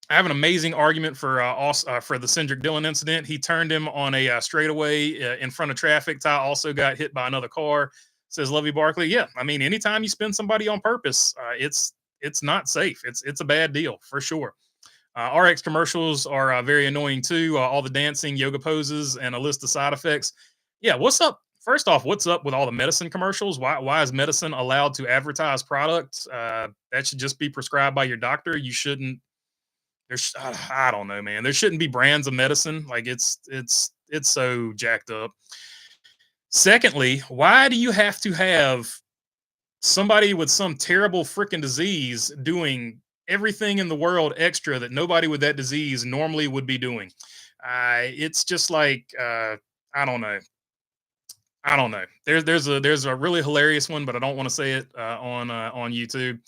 I have an amazing argument for the Cindric Dillon incident. He turned him on a straightaway in front of traffic. Ty also got hit by another car. Says Lovey Barkley. Yeah, I mean, anytime you spin somebody on purpose, it's not safe. It's a bad deal for sure. RX commercials are very annoying too. All the dancing, yoga poses, and a list of side effects. Yeah, what's up? First off, what's up with all the medicine commercials? Why is medicine allowed to advertise products? That should just be prescribed by your doctor. You shouldn't. I don't know, man. There shouldn't be brands of medicine. Like it's so jacked up. Secondly, why do you have to have somebody with some terrible freaking disease doing everything in the world extra that nobody with that disease normally would be doing? It's just like, I don't know. I don't know. There's a really hilarious one, but I don't want to say it on YouTube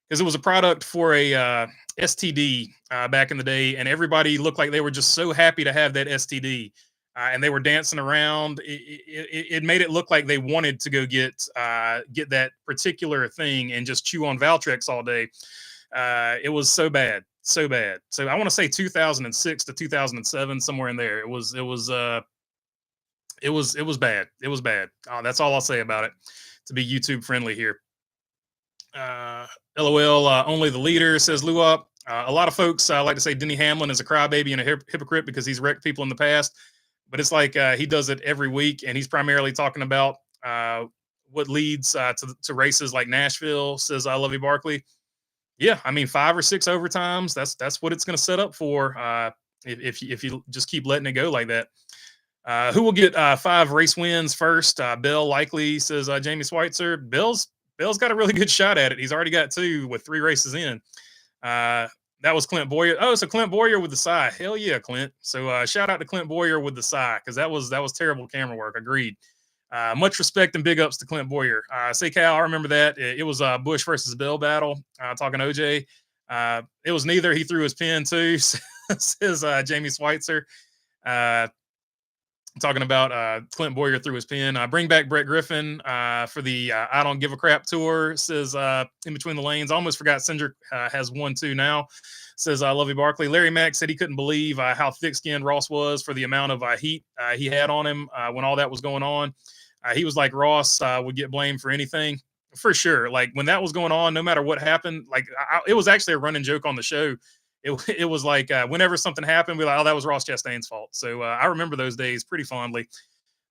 because it was a product for a STD back in the day, and everybody looked like they were just so happy to have that STD, and they were dancing around. It made it look like they wanted to go get that particular thing and just chew on Valtrex all day. It was so bad, so bad. So I want to say 2006 to 2007, somewhere in there. It was bad. It was bad. That's all I'll say about it. To be YouTube friendly here. Uh, LOL. Only the leader says Luop. A lot of folks like to say Denny Hamlin is a crybaby and a hypocrite because he's wrecked people in the past, but it's like he does it every week, and he's primarily talking about what leads to races like Nashville. Says I love you, Barkley. Yeah, I mean 5 or 6 overtimes. That's what it's going to set up for if you just keep letting it go like that. Who will get 5 race wins first? Bell likely, says Jamie Schweitzer. Bell's got a really good shot at it. He's already got 2 with 3 races in. That was Clint Boyer. Oh, so Clint Boyer with the sigh. Hell yeah, Clint. So shout out to Clint Boyer with the sigh because that was terrible camera work. Agreed. Much respect and big ups to Clint Boyer. Say Cal, I remember that. It was Bush versus Bell battle. Talking OJ. It was neither. He threw his pin too. Says Jamie Schweitzer. Talking about Clint Boyer through his pen. Bring back Brett Griffin for the I Don't Give a Crap tour. Says in between the lanes. Almost forgot Cindric has 1 too now. Says I love you, Barkley. Larry Mack said he couldn't believe how thick-skinned Ross was for the amount of heat he had on him when all that was going on. He was like Ross would get blamed for anything for sure. Like when that was going on, no matter what happened, like it was actually a running joke on the show. It was like whenever something happened, we're like, oh, that was Ross Chastain's fault. So I remember those days pretty fondly.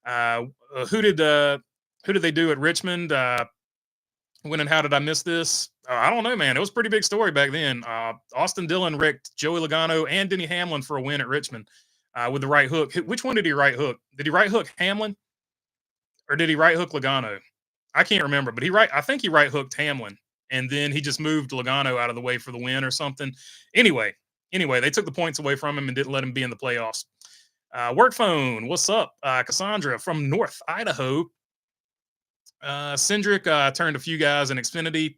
Who did they do at Richmond? When and how did I miss this? I don't know, man. It was a pretty big story back then. Austin Dillon wrecked Joey Logano and Denny Hamlin for a win at Richmond with the right hook. Which one did he right hook? Did he right hook Hamlin or did he right hook Logano? I can't remember, but I think he right hooked Hamlin. And then he just moved Logano out of the way for the win or something. Anyway, they took the points away from him and didn't let him be in the playoffs. Work phone, what's up? Cassandra from North Idaho. Cindric turned a few guys in Xfinity,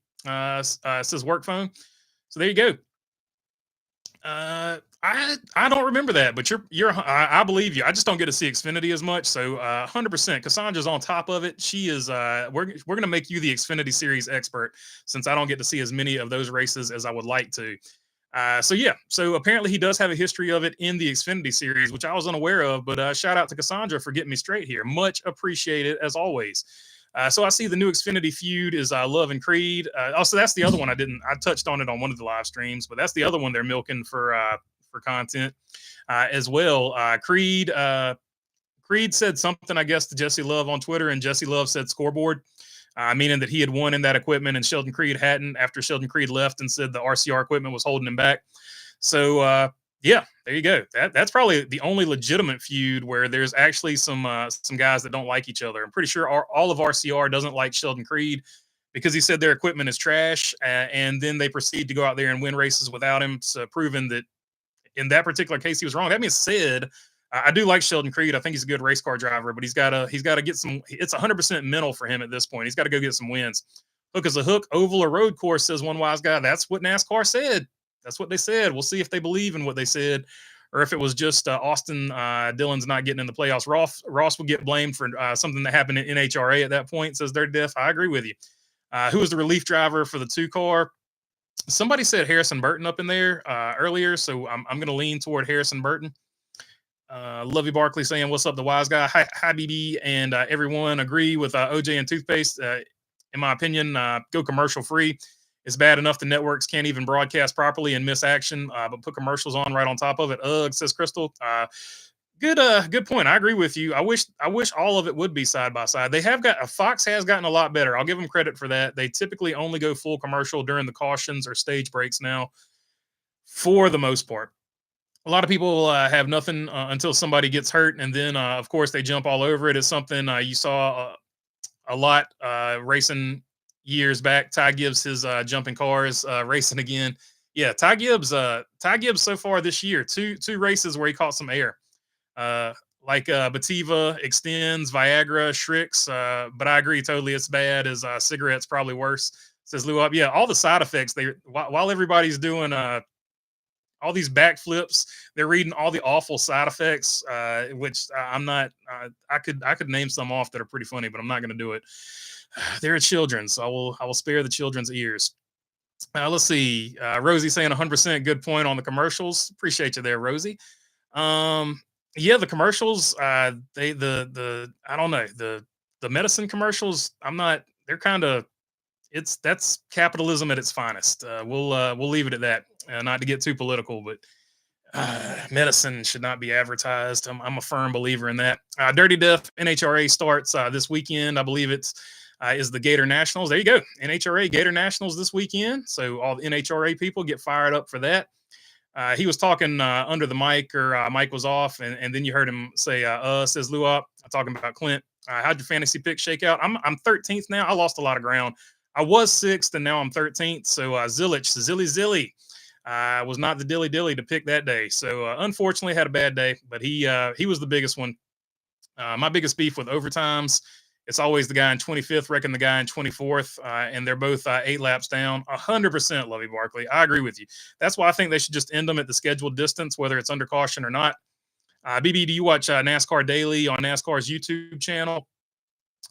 says work phone. So there you go. I don't remember that, but I believe you. I just don't get to see Xfinity as much. So 100%. Cassandra's on top of it. She is. We're gonna make you the Xfinity Series expert since I don't get to see as many of those races as I would like to. So yeah. So apparently he does have a history of it in the Xfinity Series, which I was unaware of. But shout out to Cassandra for getting me straight here. Much appreciated as always. So I see the new Xfinity feud is Love and Creed. Also, that's the other one I touched on it on one of the live streams, but that's the other one they're milking for content as well. Creed said something, I guess, to Jesse Love on Twitter, and Jesse Love said scoreboard, meaning that he had won in that equipment and Sheldon Creed hadn't after Sheldon Creed left and said the RCR equipment was holding him back. So yeah, there you go. That's probably the only legitimate feud where there's actually some guys that don't like each other. I'm pretty sure all of RCR doesn't like Sheldon Creed because he said their equipment is trash, and then they proceed to go out there and win races without him, so proving that in that particular case he was wrong. That being said, I do like Sheldon Creed. I think he's a good race car driver, but he's got to get some. It's 100% mental for him at this point. He's got to go get some wins. Hook is a hook, oval or road course, says one wise guy. That's what NASCAR said. That's what they said. We'll see if they believe in what they said, or if it was just Austin Dillon's not getting in the playoffs. Ross will get blamed for something that happened in NHRA at that point. Says they're deaf. I agree with you. Who was the relief driver for the 2 car? Somebody said Harrison Burton up in there earlier, so I'm going to lean toward Harrison Burton. Lovey Barkley saying, "What's up, the wise guy?" Hi BB, and everyone agree with OJ and toothpaste. In my opinion, go commercial free. It's bad enough the networks can't even broadcast properly and miss action, but put commercials on right on top of it. Ugh, says Crystal. Good point. I agree with you. I wish all of it would be side by side. Fox has gotten a lot better. I'll give them credit for that. They typically only go full commercial during the cautions or stage breaks now, for the most part. A lot of people have nothing until somebody gets hurt, and then of course they jump all over it. It's something you saw a lot racing years back. Ty Gibbs, his jumping cars, racing again. Yeah, Ty Gibbs so far this year, two races where he caught some air. A like Bativa, Extends, Viagra, Shrix. But I agree totally. It's bad. As cigarettes probably worse. Says Lou Up. Yeah, all the side effects. They while everybody's doing all these backflips, they're reading all the awful side effects, which I'm not. I could name some off that are pretty funny, but I'm not going to do it. They're children, so I will spare the children's ears. Let's see. Rosie saying 100% good point on the commercials. Appreciate you there, Rosie. Um, yeah, the commercials. The I don't know the medicine commercials. I'm not. They're kind of. That's capitalism at its finest. We'll leave it at that. Not to get too political, but medicine should not be advertised. I'm a firm believer in that. Dirty Death NHRA starts this weekend. I believe it's is the Gator Nationals. There you go. NHRA Gator Nationals this weekend. So all the NHRA people get fired up for that. He was talking under the mic, or mic was off, and then you heard him say, says Lou Up, talking about Clint. How'd your fantasy pick shake out? I'm 13th now. I lost a lot of ground. I was 6th, and now I'm 13th. So Zilly was not the dilly to pick that day. So unfortunately, had a bad day, but he was the biggest one. My biggest beef with overtimes, it's always the guy in 25th wrecking the guy in 24th, and they're both 8 laps down. 100%, Lovey Barkley. I agree with you. That's why I think they should just end them at the scheduled distance, whether it's under caution or not. BB, do you watch NASCAR Daily on NASCAR's YouTube channel?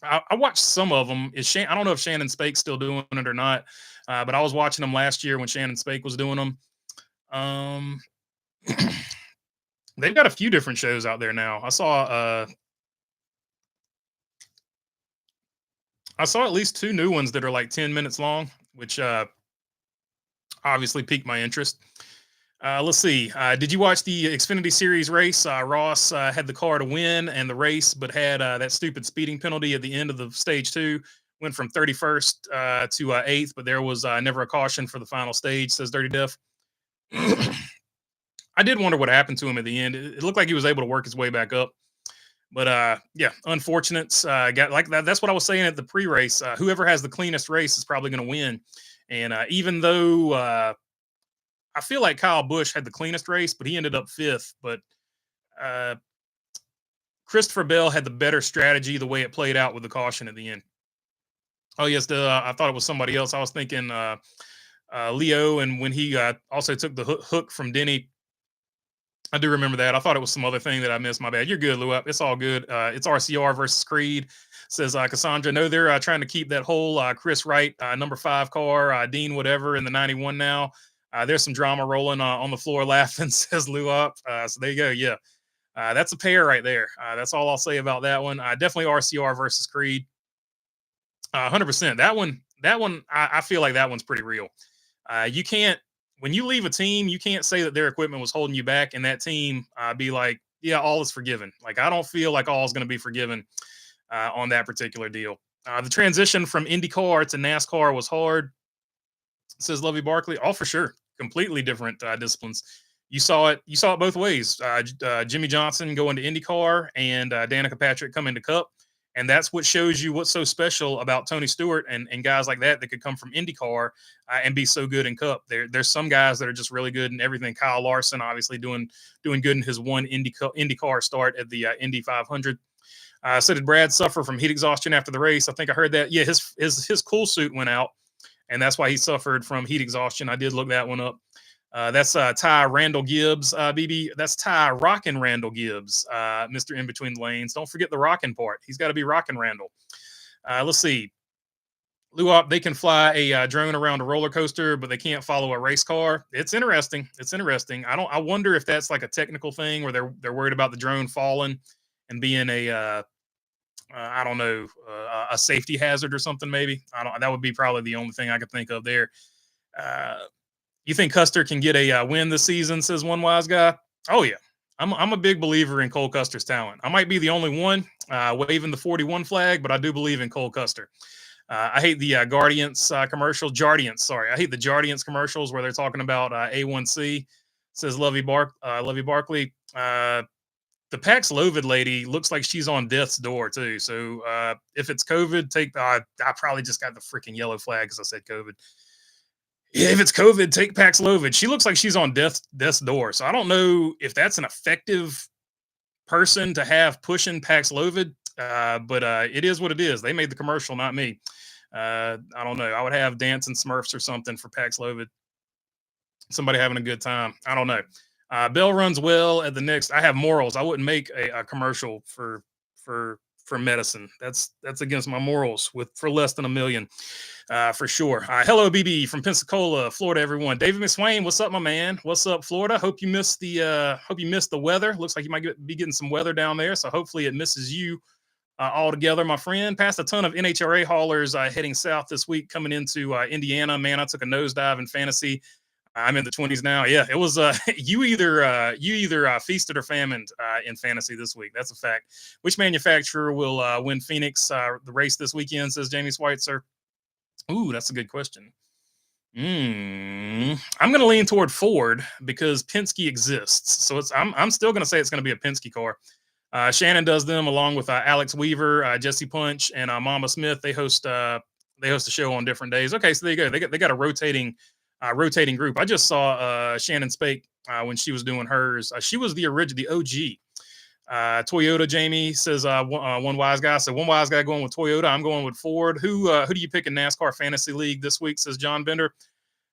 I watched some of them. I don't know if Shannon Spake's still doing it or not, but I was watching them last year when Shannon Spake was doing them. They've got a few different shows out there now. I saw at least 2 new ones that are like 10 minutes long, which obviously piqued my interest. Let's see. Did you watch the Xfinity Series race? Ross had the car to win and the race, but had that stupid speeding penalty at the end of the stage 2. Went from 31st to 8th, but there was never a caution for the final stage, says Dirty Death. I did wonder what happened to him at the end. It looked like he was able to work his way back up. But yeah, unfortunate. Got like that. That's what I was saying at the pre-race. Whoever has the cleanest race is probably going to win. And even though I feel like Kyle Busch had the cleanest race, but he ended up 5th. But Christopher Bell had the better strategy, the way it played out with the caution at the end. Oh yes, I thought it was somebody else. I was thinking Leo, and when he also took the hook from Denny. I do remember that. I thought it was some other thing that I missed. My bad. You're good, Lou. It's all good. It's RCR versus Creed, says Cassandra. No, they're trying to keep that whole Chris Wright number 5 car, Dean whatever in the 91 now. There's some drama rolling on the floor laughing, says Lou Up. So there you go. Yeah, that's a pair right there. That's all I'll say about that one. Definitely RCR versus Creed. 100%. That one. I feel like that one's pretty real. You can't. When you leave a team, you can't say that their equipment was holding you back, and that team be like, yeah, all is forgiven. Like, I don't feel like all is going to be forgiven on that particular deal. The transition from IndyCar to NASCAR was hard, says Lovey Barkley. Oh, for sure. Completely different disciplines. You saw it both ways. Jimmy Johnson go into IndyCar and Danica Patrick come into Cup. And that's what shows you what's so special about Tony Stewart and guys like that could come from IndyCar and be so good in Cup. There's some guys that are just really good in everything. Kyle Larson, obviously doing good in his one IndyCar start at the Indy 500. So did Brad suffer from heat exhaustion after the race? I think I heard that. Yeah, his cool suit went out, and that's why he suffered from heat exhaustion. I did look that one up. That's Ty Randall Gibbs, BB. That's Ty Rockin' Randall Gibbs, Mr. In Between the Lanes. Don't forget the rockin' part. He's got to be Rockin' Randall. Let's see. Lou Up, they can fly a drone around a roller coaster, but they can't follow a race car. It's interesting. I wonder if that's like a technical thing where they're worried about the drone falling and being a I don't know, a safety hazard or something. Maybe that would be probably the only thing I could think of there. You think Custer can get a win this season, says one wise guy. Oh, yeah. I'm a big believer in Cole Custer's talent. I might be the only one waving the 41 flag, but I do believe in Cole Custer. I hate the Guardians commercial. Jardiance, sorry. I hate the Jardiance commercials where they're talking about A1C, says Lovey Barkley. The Paxlovid lady looks like she's on death's door, too. So if it's COVID, I probably just got the freaking yellow flag because I said COVID. If it's COVID, take Paxlovid. She looks like she's on death's door. So I don't know if that's an effective person to have pushing Paxlovid, but it is what it is. They made the commercial, not me. I don't know. I would have Dancing Smurfs or something for Paxlovid. Somebody having a good time. I don't know. Bell runs well at the next. I have morals. I wouldn't make a commercial for medicine. That's against my morals with for less than $1 million, for sure. Hello, BB from Pensacola, Florida. Everyone, David McSwain, what's up, my man? What's up, Florida? Hope you missed the weather. Looks like you might be getting some weather down there, so hopefully it misses you all together, my friend. Passed a ton of NHRA haulers heading south this week, coming into Indiana. Man, I took a nosedive in fantasy. I'm in the 20s now. Yeah, it was you either feasted or famined in fantasy this week. That's a fact. Which manufacturer will win Phoenix the race this weekend, says Jamie Schweitzer. Ooh, that's a good question. I'm going to lean toward Ford because Penske exists. So I'm still going to say it's going to be a Penske car. Shannon does them along with Alex Weaver, Jesse Punch, and Mama Smith. They host a show on different days. Okay, so there you go. They got a rotating group. I just saw Shannon Spake when she was doing hers. She was the original, the OG. Toyota, Jamie says one wise guy. So one wise guy going with Toyota. I'm going with Ford. Who do you pick in NASCAR Fantasy League this week, says John Bender.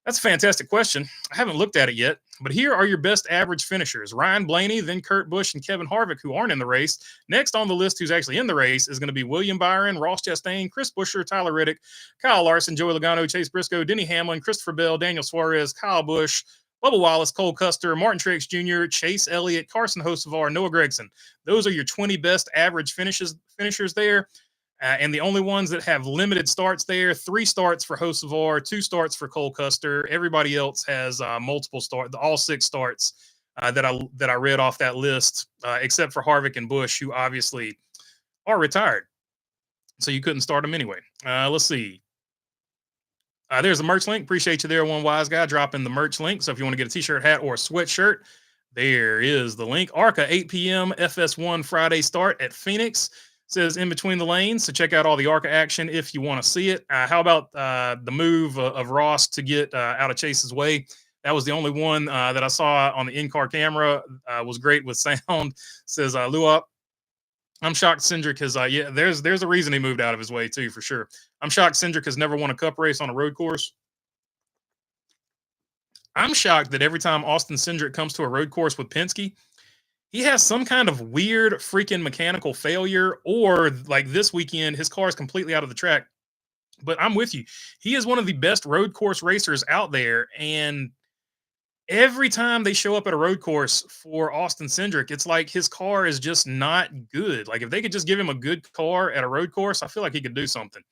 That's a fantastic question. I haven't looked at it yet, but here are your best average finishers. Ryan Blaney, then Kurt Busch and Kevin Harvick, who aren't in the race. Next on the list who's actually in the race is going to be William Byron, Ross Chastain, Chris Buescher, Tyler Reddick, Kyle Larson, Joey Logano, Chase Briscoe, Denny Hamlin, Christopher Bell, Daniel Suarez, Kyle Busch, Bubba Wallace, Cole Custer, Martin Truex Jr., Chase Elliott, Carson Hocevar, Noah Gragson. Those are your 20 best average finishers there. And the only ones that have limited starts there, 3 starts for Hocevar, 2 starts for Cole Custer. Everybody else has multiple starts, all 6 starts that I read off that list, except for Harvick and Busch, who obviously are retired. So you couldn't start them anyway. Let's see. There's a merch link. Appreciate you there, one wise guy, dropping the merch link. So if you want to get a t-shirt, hat, or a sweatshirt, there is the link. ARCA, 8 p.m. FS1 Friday start at Phoenix. Says in between the lanes, so check out all the ARCA action if you want to see it. How about the move of Ross to get out of Chase's way? That was the only one that I saw on the in-car camera. Was great with sound. Says Luop. I'm shocked Cindric has. There's a reason he moved out of his way too, for sure. I'm shocked Cindric has never won a cup race on a road course. I'm shocked that every time Austin Cindric comes to a road course with Penske, he has some kind of weird freaking mechanical failure, or like this weekend, his car is completely out of the track. But I'm with you. He is one of the best road course racers out there. And every time they show up at a road course for Austin Cindric, it's like his car is just not good. Like if they could just give him a good car at a road course, I feel like he could do something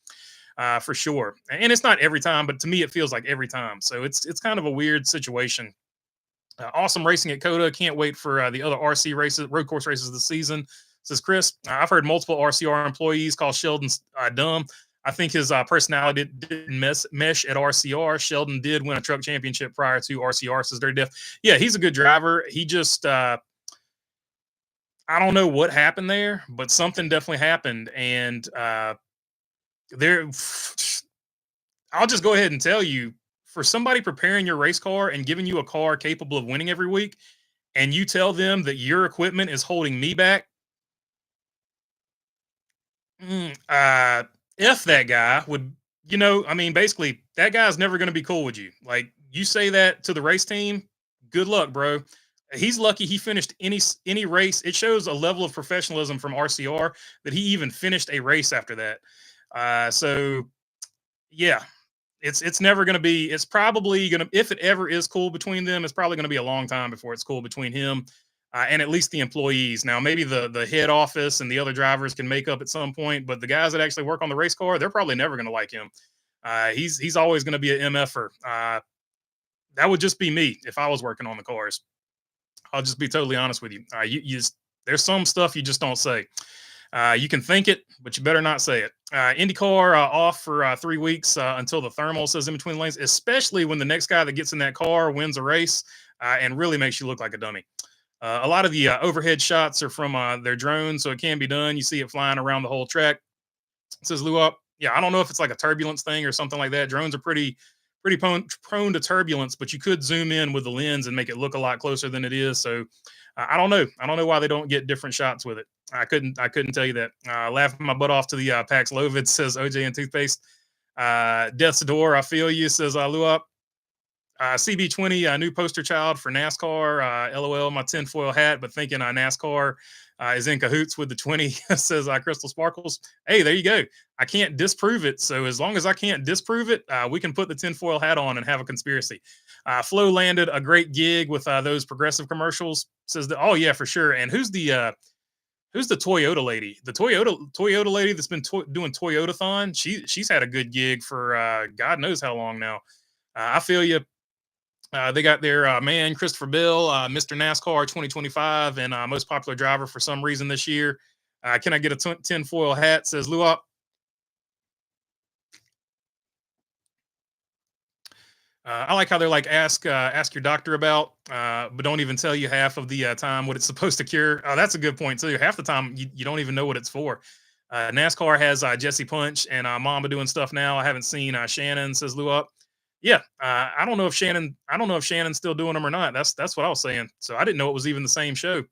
for sure. And it's not every time, but to me, it feels like every time. So it's kind of a weird situation. Awesome racing at COTA. Can't wait for the other RC races, road course races this season, says Chris. I've heard multiple RCR employees call Sheldon dumb. I think his personality didn't mesh at RCR. Sheldon did win a truck championship prior to RCR, says Dirty Def. Yeah, he's a good driver. He just, I don't know what happened there, but something definitely happened. And I'll just go ahead and tell you, for somebody preparing your race car and giving you a car capable of winning every week, and you tell them that your equipment is holding me back, if that guy would, basically that guy's never going to be cool with you. Like you say that to the race team, good luck, bro. He's lucky he finished any race. It shows a level of professionalism from RCR that he even finished a race after that. So yeah. It's never going to be, it's probably going to, if it ever is cool between them, it's probably going to be a long time before it's cool between him and at least the employees. Now, maybe the head office and the other drivers can make up at some point, but the guys that actually work on the race car, they're probably never going to like him. He's always going to be an MFer. That would just be me if I was working on the cars. I'll just be totally honest with you. There's some stuff you just don't say. You can think it, but you better not say it. IndyCar off for 3 weeks until the thermal, says in between lanes, especially when the next guy that gets in that car wins a race and really makes you look like a dummy. A lot of the overhead shots are from their drones, so it can be done. You see it flying around the whole track. It says Luop. Yeah, I don't know if it's like a turbulence thing or something like that. Drones are pretty pretty prone to turbulence, but you could zoom in with the lens and make it look a lot closer than it is. So I don't know. I don't know why they don't get different shots with it. I couldn't tell you that. Laughing my butt off to the Paxlovid, says OJ and toothpaste. Death's Door, I feel you, says Luop. CB20, new poster child for NASCAR. LOL, my tinfoil hat, but thinking NASCAR is in cahoots with the 20, says Crystal Sparkles. Hey, there you go. I can't disprove it. So as long as I can't disprove it, we can put the tinfoil hat on and have a conspiracy. Flo landed a great gig with those progressive commercials. Says that, oh yeah, for sure. And who's the Toyota lady? The Toyota lady that's been doing Toyotathon. She's had a good gig for God knows how long now. I feel you. They got their man, Christopher Bell, Mr. NASCAR 2025, and most popular driver for some reason this year. Can I get a tinfoil hat? Says Luop. I like how they're like, ask your doctor about, but don't even tell you half of the time what it's supposed to cure. That's a good point too. Half the time you don't even know what it's for. NASCAR has Jesse Punch and Mamba doing stuff now. I haven't seen Shannon, says Luop. Yeah, I don't know if Shannon's still doing them or not. That's what I was saying. So I didn't know it was even the same show.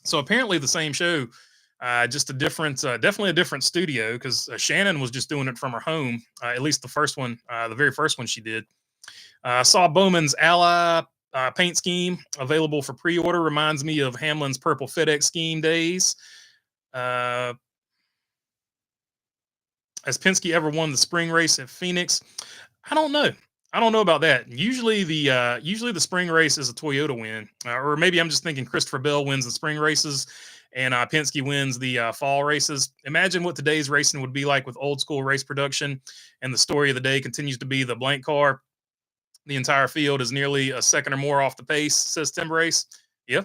So apparently the same show, just a different, definitely a different studio, because Shannon was just doing it from her home. At least the first one, the very first one she did. Saw Bowman's Ally paint scheme available for pre-order. Reminds me of Hamlin's purple FedEx scheme days. Has Penske ever won the spring race at Phoenix? I don't know. I don't know about that. Usually the spring race is a Toyota win, or maybe I'm just thinking Christopher Bell wins the spring races, and Penske wins the fall races. Imagine what today's racing would be like with old school race production, and the story of the day continues to be the blank car. The entire field is nearly a second or more off the pace, says Tim Race. Yeah,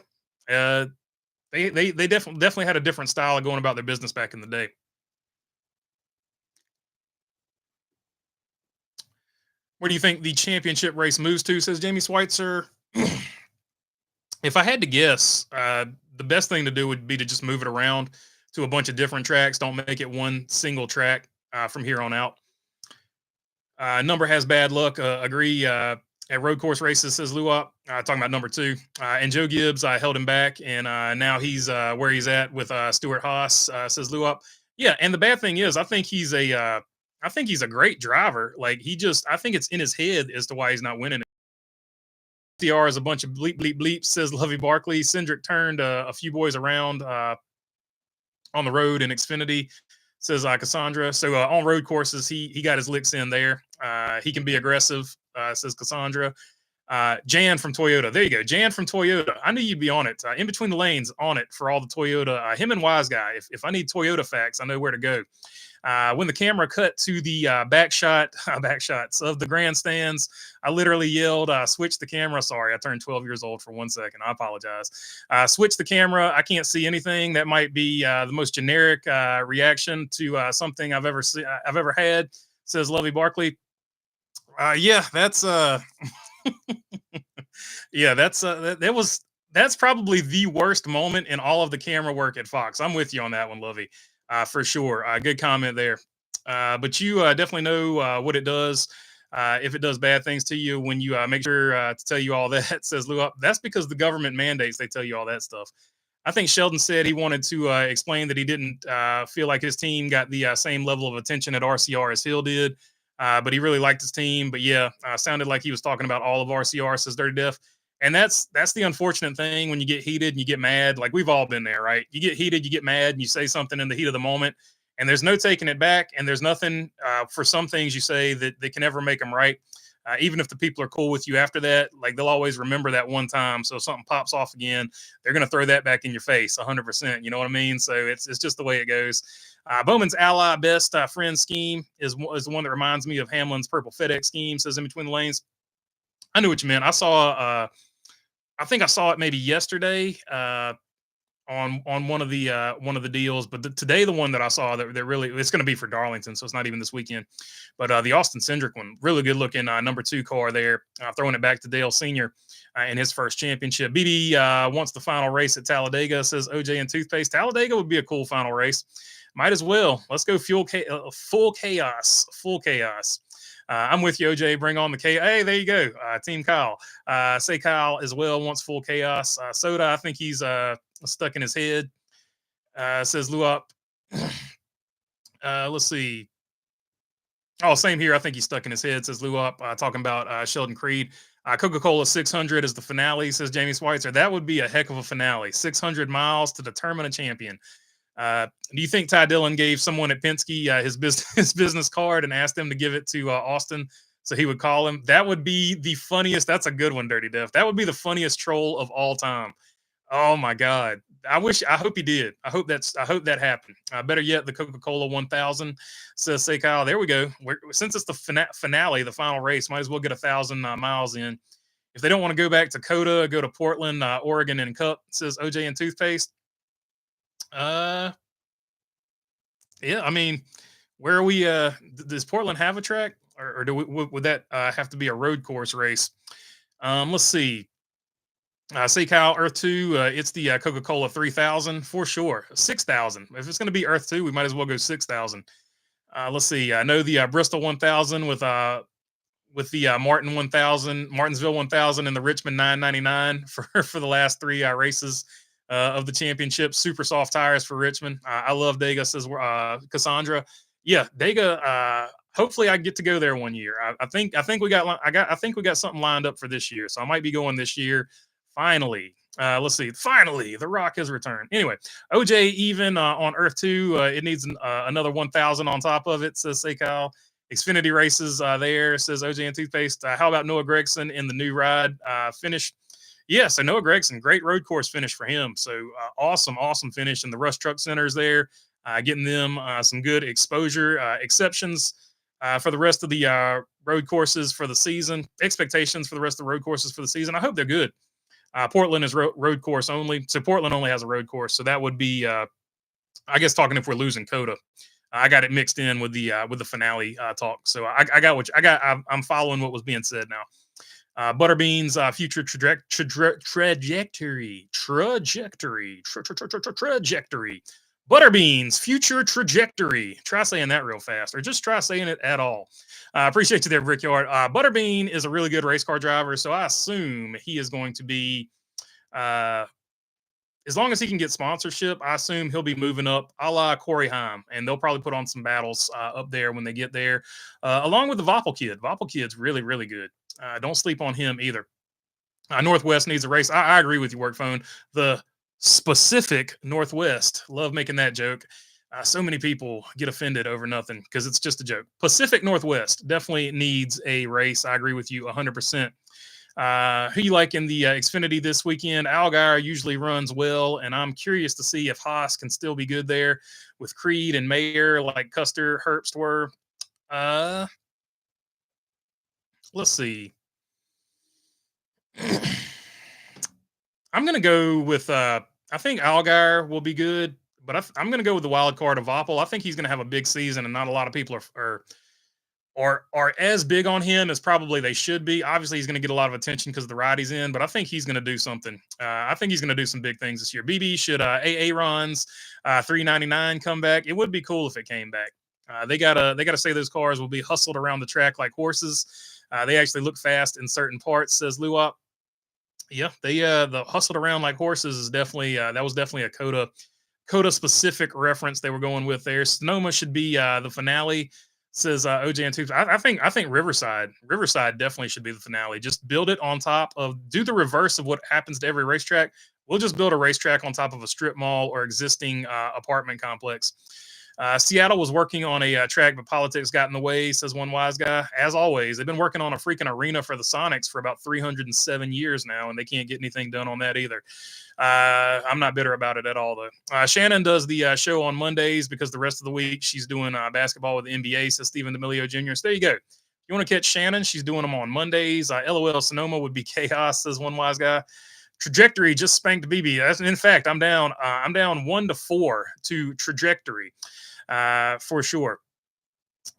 they definitely had a different style of going about their business back in the day. Where do you think the championship race moves to, says Jamie Schweitzer? If I had to guess, the best thing to do would be to just move it around to a bunch of different tracks. Don't make it one single track from here on out. Number has bad luck. Agree. At road course races, says Luop. Talking about number 2. And Joe Gibbs held him back, and now he's where he's at with Stuart Haas, says Luop. Yeah, and the bad thing is, I think he's a great driver. Like, I think it's in his head as to why he's not winning it. TR is a bunch of bleep, bleep, bleep, says Lovey Barkley. Cindric turned a few boys around on the road in Xfinity, says Cassandra. So on road courses, he got his licks in there. He can be aggressive, says Cassandra. Jan from Toyota. There you go. Jan from Toyota. I knew you'd be on it. In between the lanes, on it for all the Toyota. Him and Wise Guy. If I need Toyota facts, I know where to go. When the camera cut to the backshots of the grandstands, I literally yelled, switch the camera. Sorry, I turned 12 years old for 1 second. I apologize. Switch the camera. I can't see anything. That might be the most generic reaction to something I've ever had, says Lovey Barkley. Yeah, that's yeah, that's probably the worst moment in all of the camera work at Fox. I'm with you on that one, Lovey, for sure. Good comment there. But you definitely know what it does. If it does bad things to you, when you make sure to tell you all that, says Lou. That's because the government mandates they tell you all that stuff. I think Sheldon said he wanted to explain that he didn't feel like his team got the same level of attention at RCR as Hill did. But he really liked his team. But yeah, sounded like he was talking about all of RCR, says Dirty Def. And that's the unfortunate thing when you get heated and you get mad. Like, we've all been there, right? You get heated, you get mad, and you say something in the heat of the moment, and there's no taking it back. And there's nothing for some things you say that can ever make them right. Even if the people are cool with you after that, like, they'll always remember that one time. So if something pops off again, they're going to throw that back in your face 100%. You know what I mean? So it's just the way it goes. Bowman's Ally best friend scheme is the one that reminds me of Hamlin's purple FedEx scheme, says In Between the Lanes. I knew what you meant. I think I saw it maybe yesterday on one of the deals. But today, the one that I saw that really it's going to be for Darlington, so it's not even this weekend. But the Austin Cindric one, really good looking number 2 car there, throwing it back to Dale Senior in his first championship. BB wants the final race at Talladega, says OJ and Toothpaste. Talladega would be a cool final race. Might as well. Let's go full chaos, full chaos. I'm with you, OJ. Bring on the chaos. Hey, there you go. Team Kyle. Say Kyle as well wants full chaos. Soda, I think he's stuck in his head. Says Luop. Let's see. Oh, same here. I think he's stuck in his head. Says Luop. Talking about Sheldon Creed. Coca-Cola 600 is the finale, says Jamie Schweitzer. That would be a heck of a finale. 600 miles to determine a champion. Do you think Ty Dillon gave someone at Penske his business card and asked them to give it to Austin so he would call him? That would be the funniest. That's a good one, Dirty Def. That would be the funniest troll of all time. Oh my God. I hope he did. I hope that happened. Better yet, the Coca-Cola 1000, says Say Kyle. There we go. Since it's the finale, the final race, might as well get 1,000 miles in. If they don't want to go back to COTA, go to Portland, Oregon, and Cup, says OJ and Toothpaste. Yeah, I mean, where are we? Does Portland have a track, or would that have to be a road course race? Let's see. Say Kyle, Earth 2, it's the Coca-Cola 3000 for sure. 6,000. If it's going to be Earth 2, we might as well go 6,000. Let's see. I know the Bristol 1000 with the Martin 1000, Martinsville 1000, and the Richmond 999 for the last 3 races of the championship. Super soft tires for Richmond. I love Dega, says Cassandra. Yeah, Dega. Hopefully, I get to go there one year. I think we got something lined up for this year, so I might be going this year. Finally, let's see. Finally, The Rock has returned. Anyway, OJ even on Earth 2, it needs another 1,000 on top of it, says Say Kyle. Xfinity races there, says OJ and Toothpaste. How about Noah Gregson in the new ride finish? Yeah, so Noah Gregson, great road course finish for him. So awesome finish. And the Rush Truck Centers there, getting them some good exposure. Exceptions for the rest of the road courses for the season. Expectations for the rest of the road courses for the season. I hope they're good. Portland is road course only. So Portland only has a road course. So that would be, I guess, talking if we're losing COTA. I got it mixed in with the finale talk. So I got what I got. I'm following what was being said now. Butterbean's future trajectory. Butterbean's future trajectory. Try saying that real fast, or just try saying it at all. Appreciate you there, Brickyard. Butterbean is a really good race car driver, so I assume he is going to be, as long as he can get sponsorship, I assume he'll be moving up a la Corey Haim, and they'll probably put on some battles up there when they get there, along with the Voppel kid. Voppel kid's really, really good. Don't sleep on him either. Northwest needs a race. I agree with you, Work Phone. The specific Northwest. Love making that joke. So many people get offended over nothing because it's just a joke. Pacific Northwest definitely needs a race. I agree with you 100%. Who you like in the Xfinity this weekend? Allgaier usually runs well, and I'm curious to see if Haas can still be good there with Creed and Mayer like Custer, Herbst were. Let's see. I'm going to go with, I think Allgaier will be good, but I'm going to go with the wild card of Voppel. I think he's going to have a big season, and not a lot of people are as big on him as probably they should be. Obviously, he's going to get a lot of attention because of the ride he's in, but I think he's going to do something. I think he's going to do some big things this year. BB, should Aaron's 399 come back? It would be cool if it came back. They gotta say those cars will be hustled around the track like horses. They actually look fast in certain parts, says Luop. Yeah, they the hustled around like horses is definitely that was definitely a COTA specific reference they were going with there. Sonoma should be the finale, says OJ and Tooth. I think Riverside definitely should be the finale. Just build it on top of, do the reverse of what happens to every racetrack. We'll just build a racetrack on top of a strip mall or existing apartment complex. Seattle was working on a track, but politics got in the way, says one wise guy. As always, they've been working on a freaking arena for the Sonics for about 307 years now, and they can't get anything done on that either. I'm not bitter about it at all, though. Shannon does the show on Mondays because the rest of the week she's doing basketball with the NBA, says Stephen D'Amelio Jr. So there you go. If you want to catch Shannon, she's doing them on Mondays. LOL Sonoma would be chaos, says one wise guy. Trajectory just spanked BB. In fact, I'm down. I'm down 1-4 to Trajectory for sure.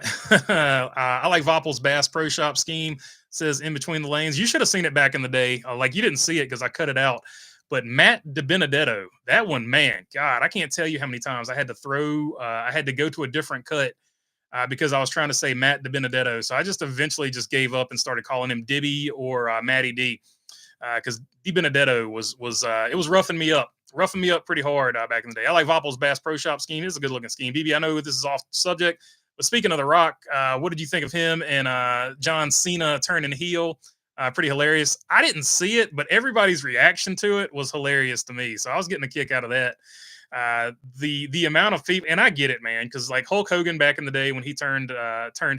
I like Voppel's Bass Pro Shop scheme. Says in between the lanes. You should have seen it back in the day. Like you didn't see it because I cut it out. But Matt DiBenedetto, that one, man, God, I can't tell you how many times I had to throw. I had to go to a different cut because I was trying to say Matt DiBenedetto. So I just eventually just gave up and started calling him Dibby or Matty D because DiBenedetto was it was roughing me up pretty hard back in the day. I like Voppel's Bass Pro Shop scheme. It's a good looking scheme. BB, I know this is off subject, but speaking of The Rock, what did you think of him and John Cena turning heel? Pretty hilarious. I didn't see it, but everybody's reaction to it was hilarious to me. So I was getting a kick out of that. The amount of people, and I get it, man, because like Hulk Hogan back in the day when he turned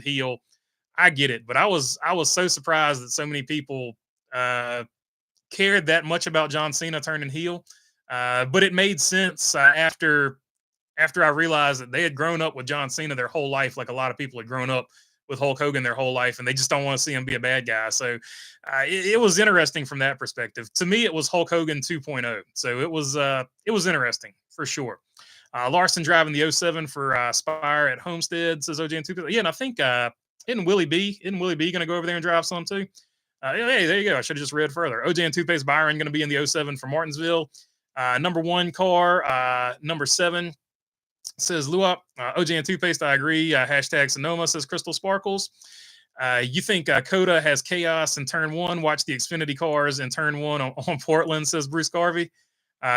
heel, I get it. But I was so surprised that so many people cared that much about John Cena turning heel. But it made sense after I realized that they had grown up with John Cena their whole life, like a lot of people had grown up with Hulk Hogan their whole life, and they just don't want to see him be a bad guy. So it was interesting from that perspective. To me, it was Hulk Hogan 2.0. So it was interesting for sure. Larson driving the '07 for Spire at Homestead, says OJ and 2. Yeah, and I think isn't Willie B going to go over there and drive some too? Hey, there you go. I should have just read further. OJ and Toothpaste Byron going to be in the '07 for Martinsville. Number 1 car, number 7 says Luop. OJ and Toothpaste, I agree. Hashtag Sonoma says Crystal Sparkles. You think Coda has chaos in turn 1? Watch the Xfinity cars in turn 1 on Portland, says Bruce Garvey.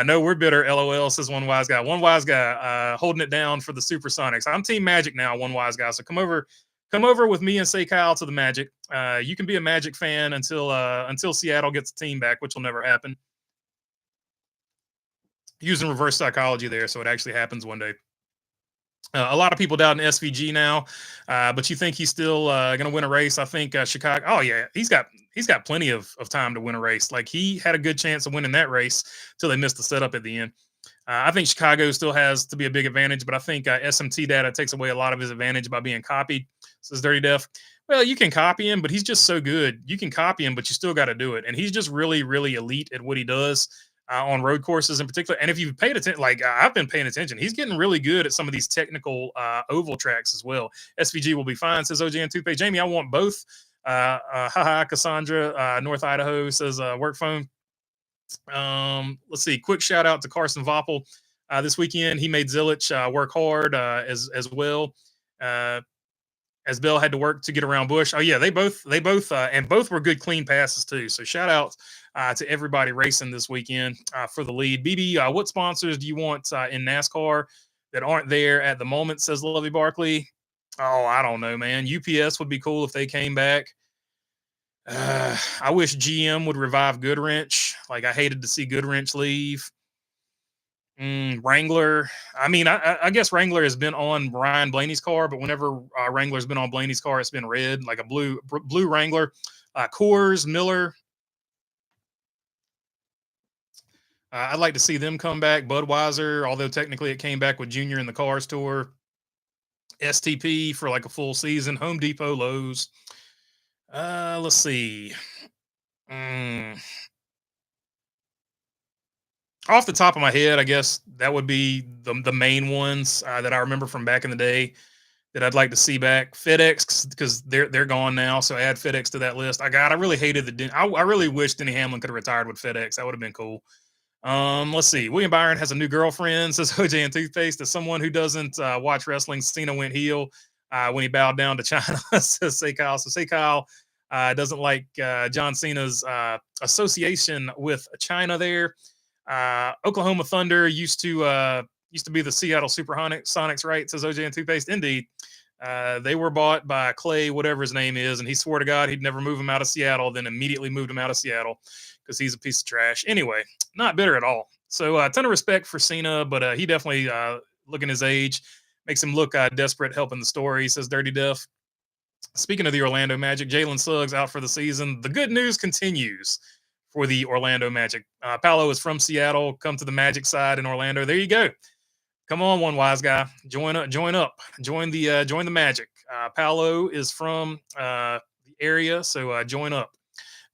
No, we're bitter. LOL, says One Wise Guy. One Wise Guy holding it down for the Supersonics. I'm Team Magic now, One Wise Guy. So come over with me and say Kyle to the Magic. You can be a Magic fan until Seattle gets a team back, which will never happen. Using reverse psychology there, so it actually happens one day. A lot of people doubt in SVG now, but you think he's still going to win a race? I think Chicago. Oh yeah, he's got plenty of time to win a race. Like he had a good chance of winning that race till they missed the setup at the end. I think Chicago still has to be a big advantage, but I think SMT data takes away a lot of his advantage by being copied. Says Dirty Def. Well, you can copy him, but he's just so good. You can copy him, but you still got to do it. And he's just really, really elite at what he does. On road courses in particular. And if you've paid attention, like I've been paying attention, he's getting really good at some of these technical oval tracks as well. SVG will be fine, says OJ and Toothpaste. Jamie, I want both. Haha, Cassandra, North Idaho says work phone. Let's see. Quick shout out to Carson Voppel this weekend. He made Zilich work hard as well. As Bill had to work to get around Bush. Oh yeah, they both and both were good clean passes too. So shout out to everybody racing this weekend for the lead. BB, what sponsors do you want in NASCAR that aren't there at the moment? Says Lovey Barkley. Oh, I don't know, man. UPS would be cool if they came back. I wish GM would revive Goodwrench. Like I hated to see Goodwrench leave. Wrangler. I mean, I guess Wrangler has been on Ryan Blaney's car, but whenever Wrangler's been on Blaney's car, it's been red, like a blue Wrangler. Coors, Miller. I'd like to see them come back. Budweiser, although technically it came back with Junior in the Cars Tour. STP for like a full season. Home Depot, Lowe's. Let's see. Off the top of my head, I guess that would be the main ones that I remember from back in the day that I'd like to see back. FedEx, because they're gone now, so add FedEx to that list. I really hated I really wish Denny Hamlin could have retired with FedEx. That would have been cool. Let's see. William Byron has a new girlfriend, says OJ and Toothpaste. As someone who doesn't watch wrestling, Cena went heel when he bowed down to China, says Say Kyle. So Say Kyle doesn't like John Cena's association with China there. Oklahoma Thunder used to be the Seattle Supersonics, right? Says OJ and Toothpaste. Indeed. They were bought by Clay, whatever his name is, and he swore to God he'd never move him out of Seattle, then immediately moved him out of Seattle because he's a piece of trash. Anyway, not bitter at all. So a ton of respect for Cena, but he definitely, looking his age, makes him look desperate helping the story, says Dirty Def. Speaking of the Orlando Magic, Jalen Suggs out for the season. The good news continues for the Orlando Magic. Paolo is from Seattle. Come to the Magic side in Orlando. There you go. Come on, One Wise Guy. Join up. Join the Magic. Paolo is from the area, so join up.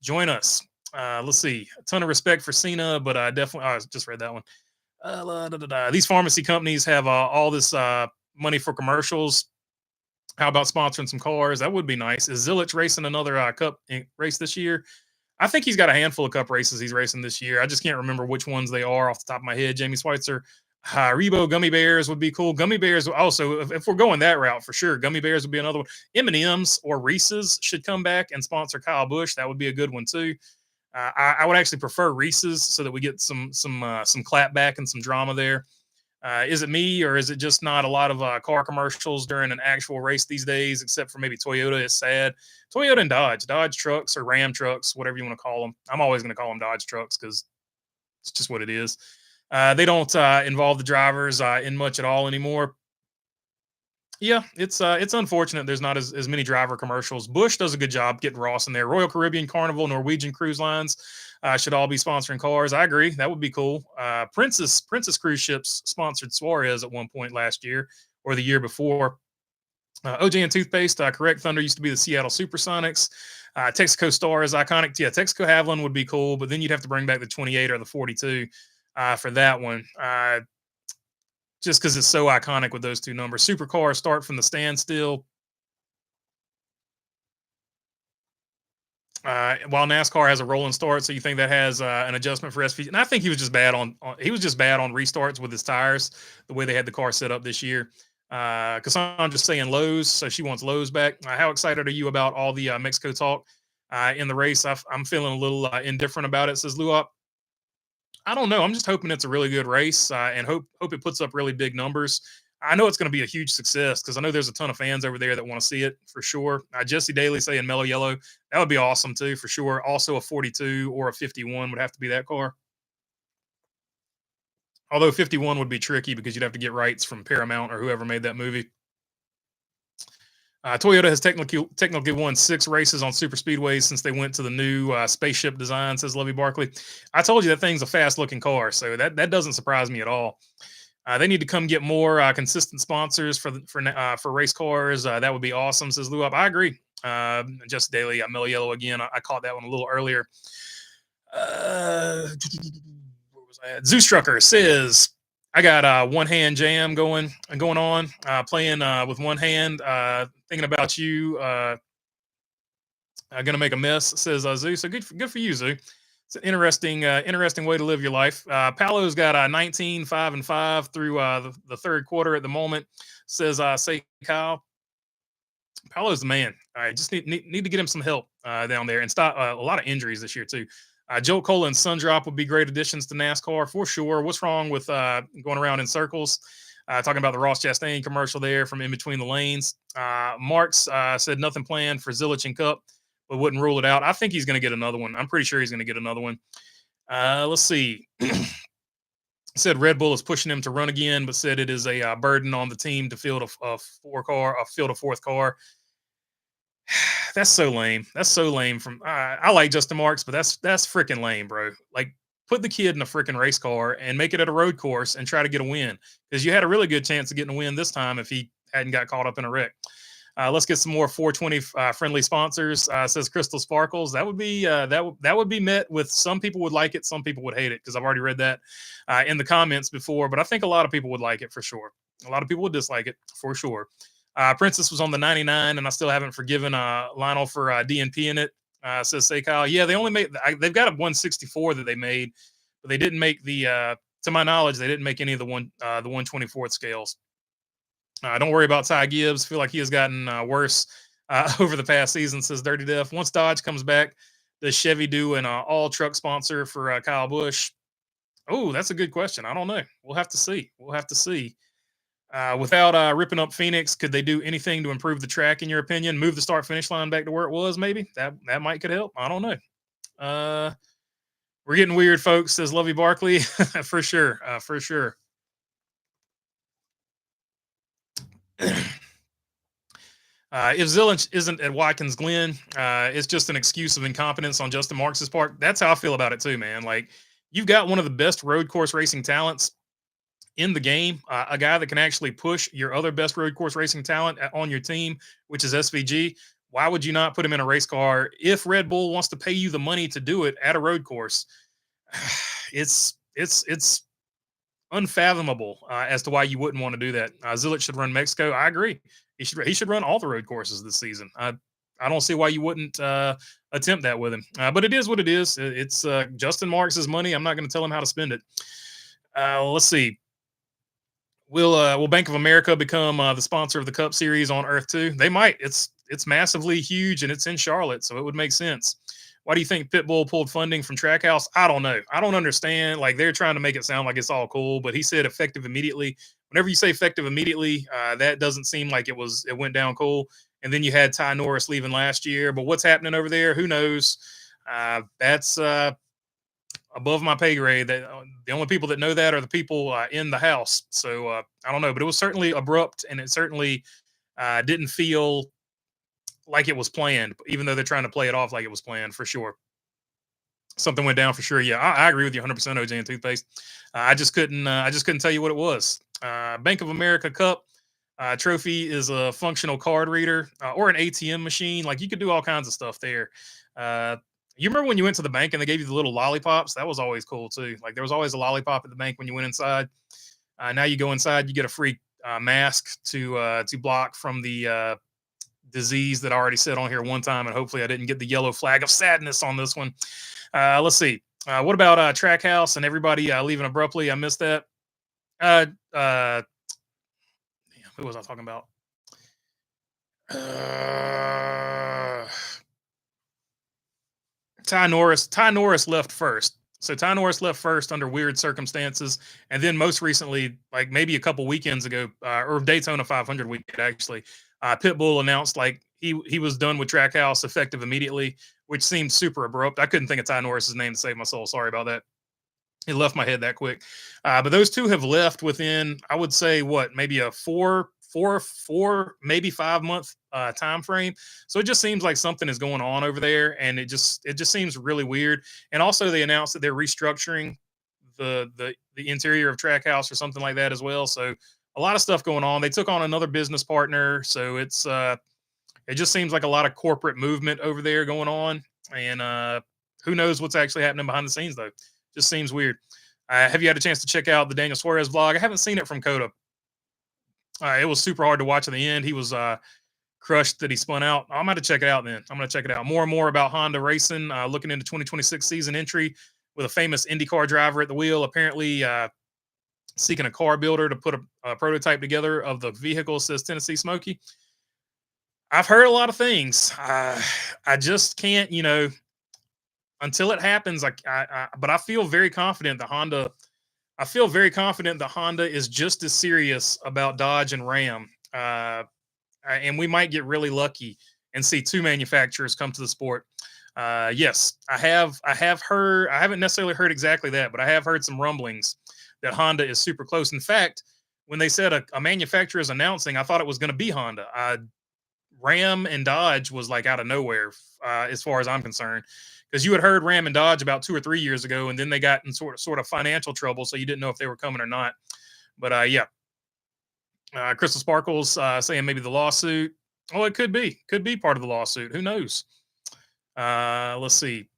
Join us. Let's see. A ton of respect for Cena, but I definitely I just read that one. These pharmacy companies have all this money for commercials. How about sponsoring some cars? That would be nice. Is Zilich racing another race this year? I think he's got a handful of cup races he's racing this year. I just can't remember which ones they are off the top of my head. Jamie Schweitzer, Haribo gummy bears would be cool. Gummy bears also, if we're going that route for sure, gummy bears would be another one. M&M's or Reese's should come back and sponsor Kyle Busch. That would be a good one too. I would actually prefer Reese's so that we get some clap back and some drama there. Is it me or is it just not a lot of car commercials during an actual race these days, except for maybe Toyota is sad. Toyota and Dodge trucks or Ram trucks, whatever you want to call them. I'm always going to call them Dodge trucks because it's just what it is. They don't involve the drivers in much at all anymore. Yeah, it's unfortunate there's not as many driver commercials. Bush does a good job getting Ross in there. Royal Caribbean, Carnival, Norwegian Cruise Lines should all be sponsoring cars. I agree, that would be cool. Princess Cruise Ships sponsored Suarez at one point last year or the year before. OJ and Toothpaste, correct. Thunder used to be the Seattle Supersonics. Texaco Star is iconic. Yeah, Texaco Haviland would be cool, but then you'd have to bring back the 28 or the 42 for that one. Just because it's so iconic with those two numbers. Supercars start from the standstill. While NASCAR has a rolling start, so you think that has an adjustment for SVG? And I think he was just bad on restarts with his tires, the way they had the car set up this year. Cassandra's saying Lowe's, so she wants Lowe's back. How excited are you about all the Mexico talk in the race? I'm feeling a little indifferent about it, says Luop. I don't know. I'm just hoping it's a really good race and hope it puts up really big numbers. I know it's going to be a huge success because I know there's a ton of fans over there that want to see it for sure. Jesse Daly saying Mellow Yellow. That would be awesome too, for sure. Also a 42 or a 51 would have to be that car. Although 51 would be tricky because you'd have to get rights from Paramount or whoever made that movie. Toyota has technically won 6 races on super speedways since they went to the new spaceship design, says Lovey Barkley. I told you that thing's a fast-looking car, so that doesn't surprise me at all. They need to come get more consistent sponsors for race cars. That would be awesome, says Luop. I agree. Just Daily, Mellow Yellow again. I caught that one a little earlier. Where was I at? Zeus Trucker says, I got one hand jam going on, playing with one hand, thinking about you. Gonna make a mess, says Zoo. So good for you, Zoo. It's an interesting way to live your life. Paolo's got 19, 5 and 5 through the third quarter at the moment, says say Kyle. Paolo's the man. All right, just need to get him some help down there and stop a lot of injuries this year too. Joe Cola and Sundrop would be great additions to NASCAR for sure. What's wrong with going around in circles? Talking about the Ross Chastain commercial there from in between the lanes. Marks said nothing planned for Zilich and Cup, but wouldn't rule it out. I think he's going to get another one. I'm pretty sure he's going to get another one. Let's see. Said Red Bull is pushing him to run again, but said it is a burden on the team to field a fourth car. That's so lame. That's so lame. I like Justin Marks, but that's freaking lame, bro. Like, put the kid in a freaking race car and make it at a road course and try to get a win, because you had a really good chance of getting a win this time if he hadn't got caught up in a wreck. Let's get some more 420 friendly sponsors. Says Crystal Sparkles. That would be that would be met with, some people would like it, some people would hate it, because I've already read that in the comments before. But I think a lot of people would like it for sure. A lot of people would dislike it for sure. Princess was on the 99, and I still haven't forgiven Lionel for DNP in it. Says Say Kyle. Yeah, they only made. They've got a 164 that they made, but they didn't make the. To my knowledge, they didn't make any of the 124th scales. Don't worry about Ty Gibbs. Feel like he has gotten worse over the past season, says Dirty Def. Once Dodge comes back, does Chevy do an all truck sponsor for Kyle Busch? Oh, that's a good question. I don't know. We'll have to see. Without ripping up Phoenix, could they do anything to improve the track, in your opinion? Move the start finish line back to where it was, maybe? That could help. I don't know. We're getting weird, folks, says Lovey Barkley. For sure. If Zilich isn't at Watkins Glen, it's just an excuse of incompetence on Justin Marks' part. That's how I feel about it too, man. Like, you've got one of the best road course racing talents in the game, a guy that can actually push your other best road course racing talent on your team, which is SVG. Why would you not put him in a race car if Red Bull wants to pay you the money to do it at a road course? It's unfathomable as to why you wouldn't want to do that. Zillich should run Mexico. I agree. He should run all the road courses this season. I don't see why you wouldn't attempt that with him. But it is what it is. It's Justin Marks' money. I'm not going to tell him how to spend it. Let's see. Will Bank of America become the sponsor of the Cup Series on Earth too? They might. It's massively huge and it's in Charlotte, so it would make sense. Why do you think Pitbull pulled funding from Trackhouse? I don't know. I don't understand. Like they're trying to make it sound like it's all cool, but he said effective immediately. Whenever you say effective immediately, that doesn't seem like it went down cool. And then you had Ty Norris leaving last year, but what's happening over there? Who knows? That's above my pay grade. That the only people that know that are the people in the house. So I don't know, but it was certainly abrupt, and it certainly didn't feel like it was planned, even though they're trying to play it off like it was planned for sure. Something went down for sure. Yeah, I agree with you 100%. OJ and toothpaste. I just couldn't. I just couldn't tell you what it was. Bank of America Cup trophy is a functional card reader or an ATM machine. Like you could do all kinds of stuff there. Uh, you remember when you went to the bank and they gave you the little lollipops? That was always cool too. Like there was always a lollipop at the bank when you went inside. Now you go inside, you get a free mask to block from the disease that I already said on here one time, and hopefully I didn't get the yellow flag of sadness on this one. Let's see. What about Trackhouse and everybody leaving abruptly? I missed that. Damn, who was I talking about? Ty Norris. Ty Norris left first. So Ty Norris left first under weird circumstances, and then most recently, like maybe a couple weekends ago, or Daytona 500 weekend actually, Pitbull announced like he was done with Trackhouse effective immediately, which seemed super abrupt. I couldn't think of Ty Norris's name to save my soul. Sorry about that. It left my head that quick. But those two have left within, I would say, what maybe a four, maybe 5 month time frame. So it just seems like something is going on over there, and it just seems really weird. And also, they announced that they're restructuring the interior of Trackhouse or something like that as well. So a lot of stuff going on. They took on another business partner, so it just seems like a lot of corporate movement over there going on, and who knows what's actually happening behind the scenes though. Just seems weird. Have you had a chance to check out the Daniel Suarez vlog? I haven't seen it from Coda. It was super hard to watch at the end. He was crushed that he spun out. I'm going to check it out then. I'm going to check it out. More and more about Honda Racing, looking into 2026 season entry with a famous IndyCar driver at the wheel, apparently seeking a car builder to put a prototype together of the vehicle, says Tennessee Smokey. I've heard a lot of things. I just can't, until it happens. But I feel very confident that Honda. I feel very confident that Honda is just as serious about Dodge and Ram, and we might get really lucky and see two manufacturers come to the sport. Yes, I have. I have heard. I haven't necessarily heard exactly that, but I have heard some rumblings that Honda is super close. In fact, when they said a manufacturer is announcing, I thought it was going to be Honda. Ram and Dodge was like out of nowhere, as far as I'm concerned, because you had heard Ram and Dodge about 2 or 3 years ago, and then they got in sort of financial trouble, so you didn't know if they were coming or not. But yeah, Crystal Sparkles saying maybe the lawsuit. Oh, it could be part of the lawsuit. Who knows? Let's see.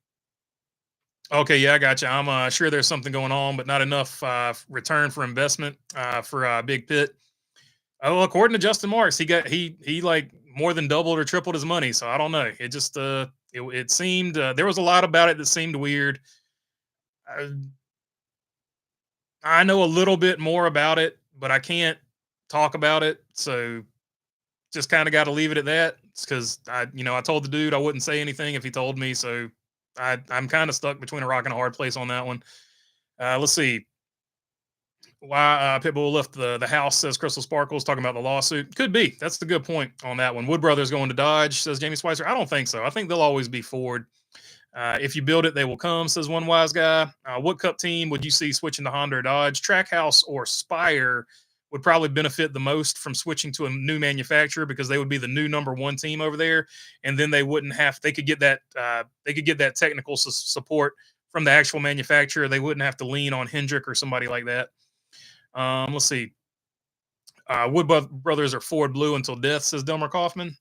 Okay, yeah, I got you. I'm sure there's something going on, but not enough return for investment for Big Pit. Oh, according to Justin Marks, he like more than doubled or tripled his money. So I don't know. It just it seemed there was a lot about it that seemed weird. I know a little bit more about it, but I can't talk about it. So just kind of got to leave it at that. It's because I told the dude I wouldn't say anything if he told me. So I'm kind of stuck between a rock and a hard place on that one. Let's see. Why Pitbull left the house, says Crystal Sparkles, talking about the lawsuit. Could be. That's the good point on that one. Wood Brothers going to Dodge, says Jamie Spicer. I don't think so. I think they'll always be Ford. If you build it, they will come, says one wise guy. What Cup team would you see switching to Honda or Dodge? Trackhouse or Spire would probably benefit the most from switching to a new manufacturer, because they would be the new number one team over there, and then they wouldn't have. They could get that technical support from the actual manufacturer. They wouldn't have to lean on Hendrick or somebody like that. Let's see. Wood Brothers are Ford Blue until death, says Delmer Kaufman.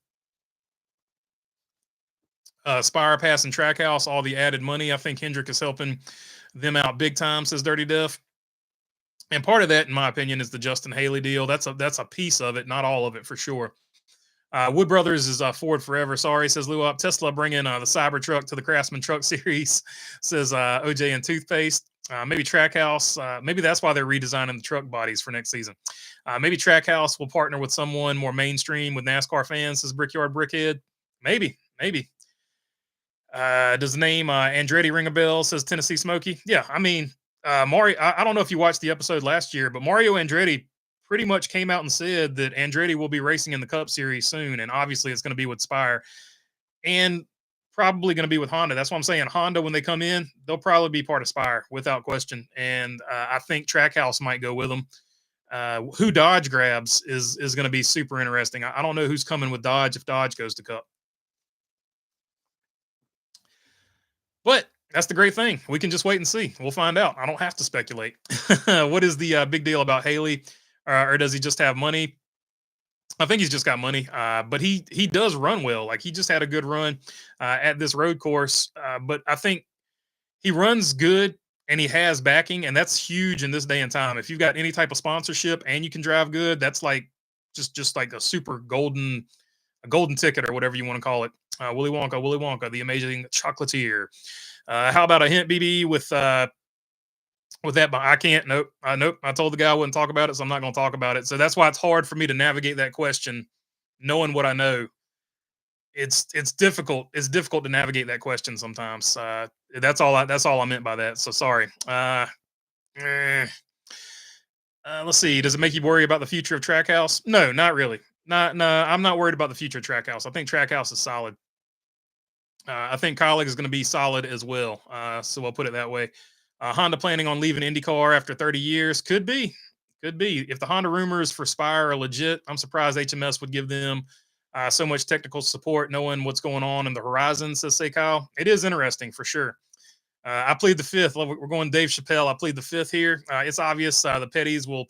Spire Pass and Trackhouse, all the added money. I think Hendrick is helping them out big time, says Dirty Death. And part of that, in my opinion, is the Justin Haley deal. That's a piece of it, not all of it for sure. Wood Brothers is Ford forever. Sorry, says Lou Up. Tesla bringing the Cybertruck to the Craftsman Truck Series, says OJ and Toothpaste. Maybe Trackhouse. Maybe that's why they're redesigning the truck bodies for next season. Maybe Trackhouse will partner with someone more mainstream with NASCAR fans, says Brickyard Brickhead. Maybe. Does the name Andretti ring a bell, says Tennessee Smokey? Yeah, I mean, Mario, I don't know if you watched the episode last year, but Mario Andretti pretty much came out and said that Andretti will be racing in the Cup Series soon, and obviously it's going to be with Spire and probably going to be with Honda. That's what I'm saying. Honda, when they come in, they'll probably be part of Spire without question, and I think Trackhouse might go with them. Who Dodge grabs is going to be super interesting. I don't know who's coming with Dodge if Dodge goes to Cup. But that's the great thing. We can just wait and see. We'll find out. I don't have to speculate. What is the big deal about Haley? Or does he just have money? I think he's just got money. But he does run well. Like, he just had a good run at this road course. But I think he runs good and he has backing, and that's huge in this day and time. If you've got any type of sponsorship and you can drive good, that's like just like a super golden ticket or whatever you want to call it. Willy Wonka, the amazing chocolatier. How about a hint, BB, with that? But I can't. Nope. I told the guy I wouldn't talk about it, so I'm not going to talk about it. So that's why it's hard for me to navigate that question, knowing what I know. It's difficult. It's difficult to navigate that question sometimes. That's all I meant by that. So sorry. Let's see. Does it make you worry about the future of Trackhouse? No, not really. No, I'm not worried about the future of Trackhouse. I think Trackhouse is solid. I think Colleague is going to be solid as well. So I'll put it that way. Honda planning on leaving IndyCar after 30 years? Could be. If the Honda rumors for Spire are legit, I'm surprised HMS would give them so much technical support, knowing what's going on in the horizon, says Say Kyle. It is interesting for sure. I plead the fifth. We're going Dave Chappelle. I plead the fifth here. It's obvious the Petties will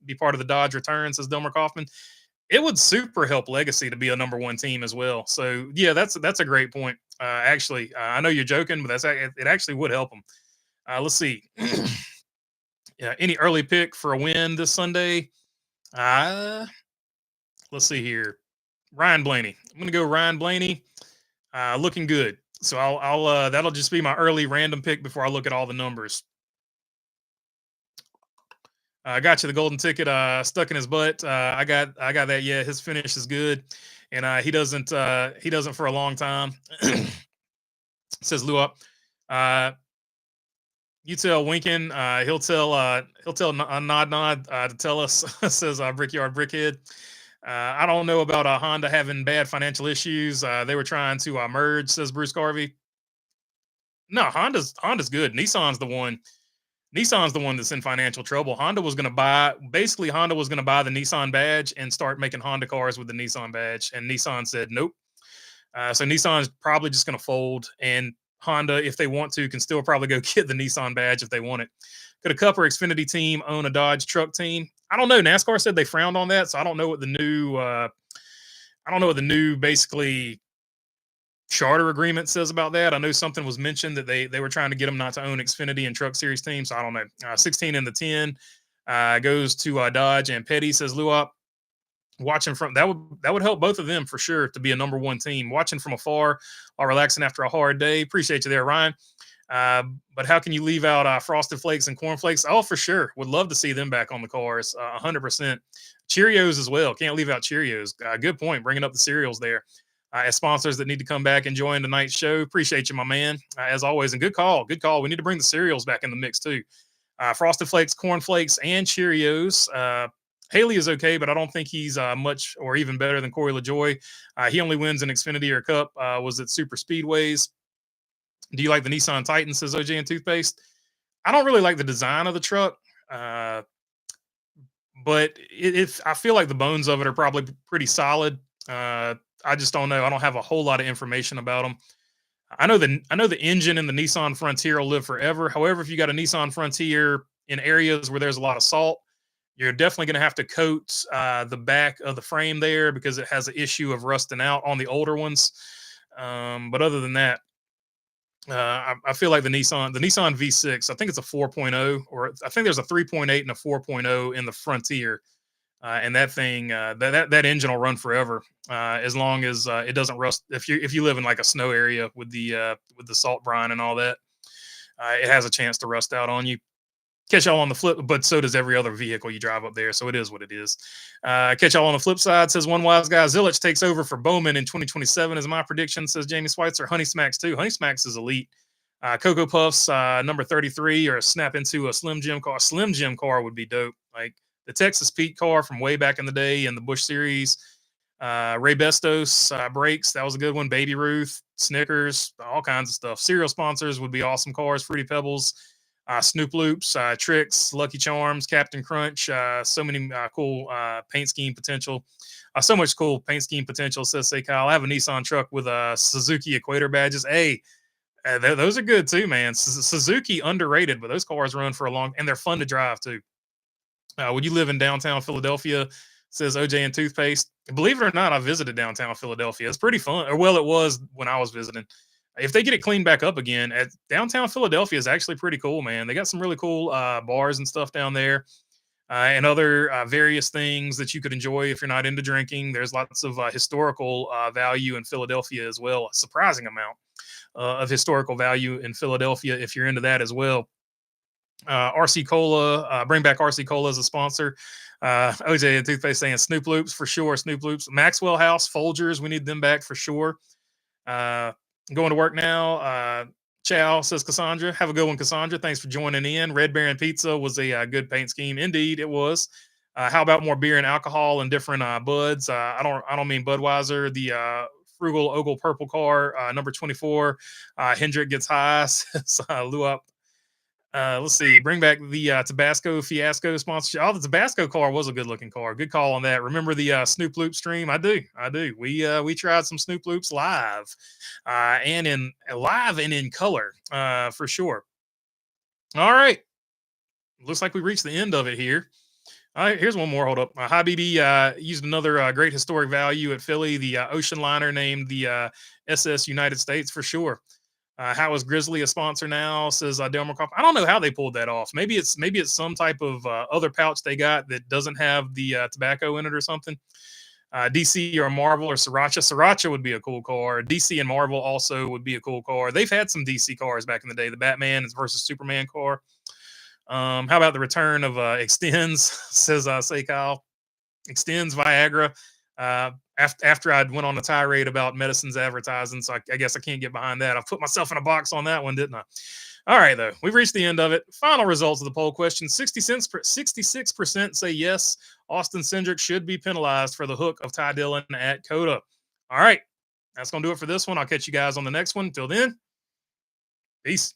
be part of the Dodge return, says Delmer Kaufman. It would super help Legacy to be a number one team as well. So yeah, that's a great point. Actually, I know you're joking, but it actually would help them. Let's see. Yeah, any early pick for a win this Sunday? Let's see here. Ryan Blaney. I'm gonna go Ryan Blaney. Looking good. So I'll that'll just be my early random pick before I look at all the numbers. I got you the golden ticket stuck in his butt. I got that. Yeah, his finish is good, and he doesn't for a long time. Says Lou Up. You tell Winkin. He'll tell Nod to tell us. Says Brickyard Brickhead. I don't know about Honda having bad financial issues. They were trying to merge, says Bruce Garvey. No, Honda's good. Nissan's the one that's in financial trouble. Honda was going to buy the Nissan badge and start making Honda cars with the Nissan badge. And Nissan said, nope. So Nissan's probably just going to fold, and Honda, if they want to, can still probably go get the Nissan badge if they want it. Could a Cup or Xfinity team own a Dodge truck team? I don't know. NASCAR said they frowned on that, so I don't know what the new basically charter agreement says about that. I know something was mentioned that they were trying to get them not to own Xfinity and Truck Series teams. So I don't know. 16 in the 10 goes to Dodge and Petty, says Luop. Watching from that would help both of them for sure to be a number one team. Watching from afar while relaxing after a hard day. Appreciate you there, Ryan. But how can you leave out Frosted Flakes and Corn Flakes? Oh, for sure. Would love to see them back on the cars. 100%. Cheerios as well. Can't leave out Cheerios. Good point. Bringing up the cereals there. As sponsors that need to come back and join tonight's show. Appreciate you, my man. As always. And good call. Good call. We need to bring the cereals back in the mix too. Frosted Flakes, Corn Flakes, and Cheerios. Haley is okay, but I don't think he's much or even better than Corey LaJoy. He only wins an Xfinity or Cup. Was it Super Speedways? Do you like the Nissan Titan, says OJ and Toothpaste? I don't really like the design of the truck, but I feel like the bones of it are probably pretty solid. I just don't know. I don't have a whole lot of information about them. I know the engine in the Nissan Frontier will live forever. However, if you got a Nissan Frontier in areas where there's a lot of salt, you're definitely going to have to coat the back of the frame there because it has an issue of rusting out on the older ones. But other than that, I feel like the Nissan V6. I think it's a 4.0, or I think there's a 3.8 and a 4.0 in the Frontier. And that thing, that engine will run forever, as long as it doesn't rust. If you live in like a snow area with the salt brine and all that, it has a chance to rust out on you. Catch y'all on the flip, but so does every other vehicle you drive up there. So it is what it is. Catch y'all on the flip side, says one wise guy. Zilich takes over for Bowman in 2027 is my prediction, says Jamie Schweitzer. Honey Smacks too. Honey Smacks is elite. Cocoa Puffs, number 33, or snap into a Slim Jim car. Slim Jim car would be dope. Like the Texas Pete car from way back in the day in the Busch Series. Ray Bestos brakes. That was a good one. Baby Ruth, Snickers, all kinds of stuff. Cereal sponsors would be awesome cars. Fruity Pebbles, Snoop Loops, Tricks, Lucky Charms, Captain Crunch. So many cool paint scheme potential. So much cool paint scheme potential, says Say Kyle. I have a Nissan truck with Suzuki Equator badges. Hey, those are good too, man. Suzuki underrated, but those cars run for a long, and they're fun to drive too. Would you live in downtown Philadelphia? Says OJ and Toothpaste. Believe it or not, I visited downtown Philadelphia. It's pretty fun. Or well, it was when I was visiting. If they get it cleaned back up again, at downtown Philadelphia is actually pretty cool, man. They got some really cool bars and stuff down there, and other various things that you could enjoy if you're not into drinking. There's lots of historical value in Philadelphia as well. A surprising amount of historical value in Philadelphia if you're into that as well. RC Cola, bring back RC Cola as a sponsor. OJ and Toothpaste saying Snoop Loops for sure. Snoop Loops, Maxwell House, Folgers, we need them back for sure. Going to work now. Chow, says Cassandra. Have a good one, Cassandra. Thanks for joining in. Red Baron Pizza was a good paint scheme. Indeed, it was. How about more beer and alcohol and different buds? I don't mean Budweiser. The Frugal Ogle Purple car, number 24. Hendrick gets high. Says Luop. Let's see. Bring back the Tabasco Fiasco sponsorship. Oh, the Tabasco car was a good looking car. Good call on that. Remember the Snoop Loop stream? I do. We tried some Snoop Loops live, and in color, for sure. All right. Looks like we reached the end of it here. All right, here's one more. Hold up. Hi, BB used another great historic value at Philly. The ocean liner named the SS United States for sure. How is Grizzly a sponsor now? Says Delmer Kopp. I don't know how they pulled that off. Maybe it's some type of other pouch they got that doesn't have the tobacco in it or something. DC or Marvel or Sriracha. Sriracha would be a cool car. DC and Marvel also would be a cool car. They've had some DC cars back in the day. The Batman versus Superman car. How about the return of Extends? Says Say Kyle. Extends Viagra. After I went on a tirade about medicines advertising, so I guess I can't get behind that. I put myself in a box on that one, didn't I? All right, though. We've reached the end of it. Final results of the poll question. 66% say yes, Austin Cindric should be penalized for the hook of Ty Dillon at COTA. All right. That's going to do it for this one. I'll catch you guys on the next one. Till then, peace.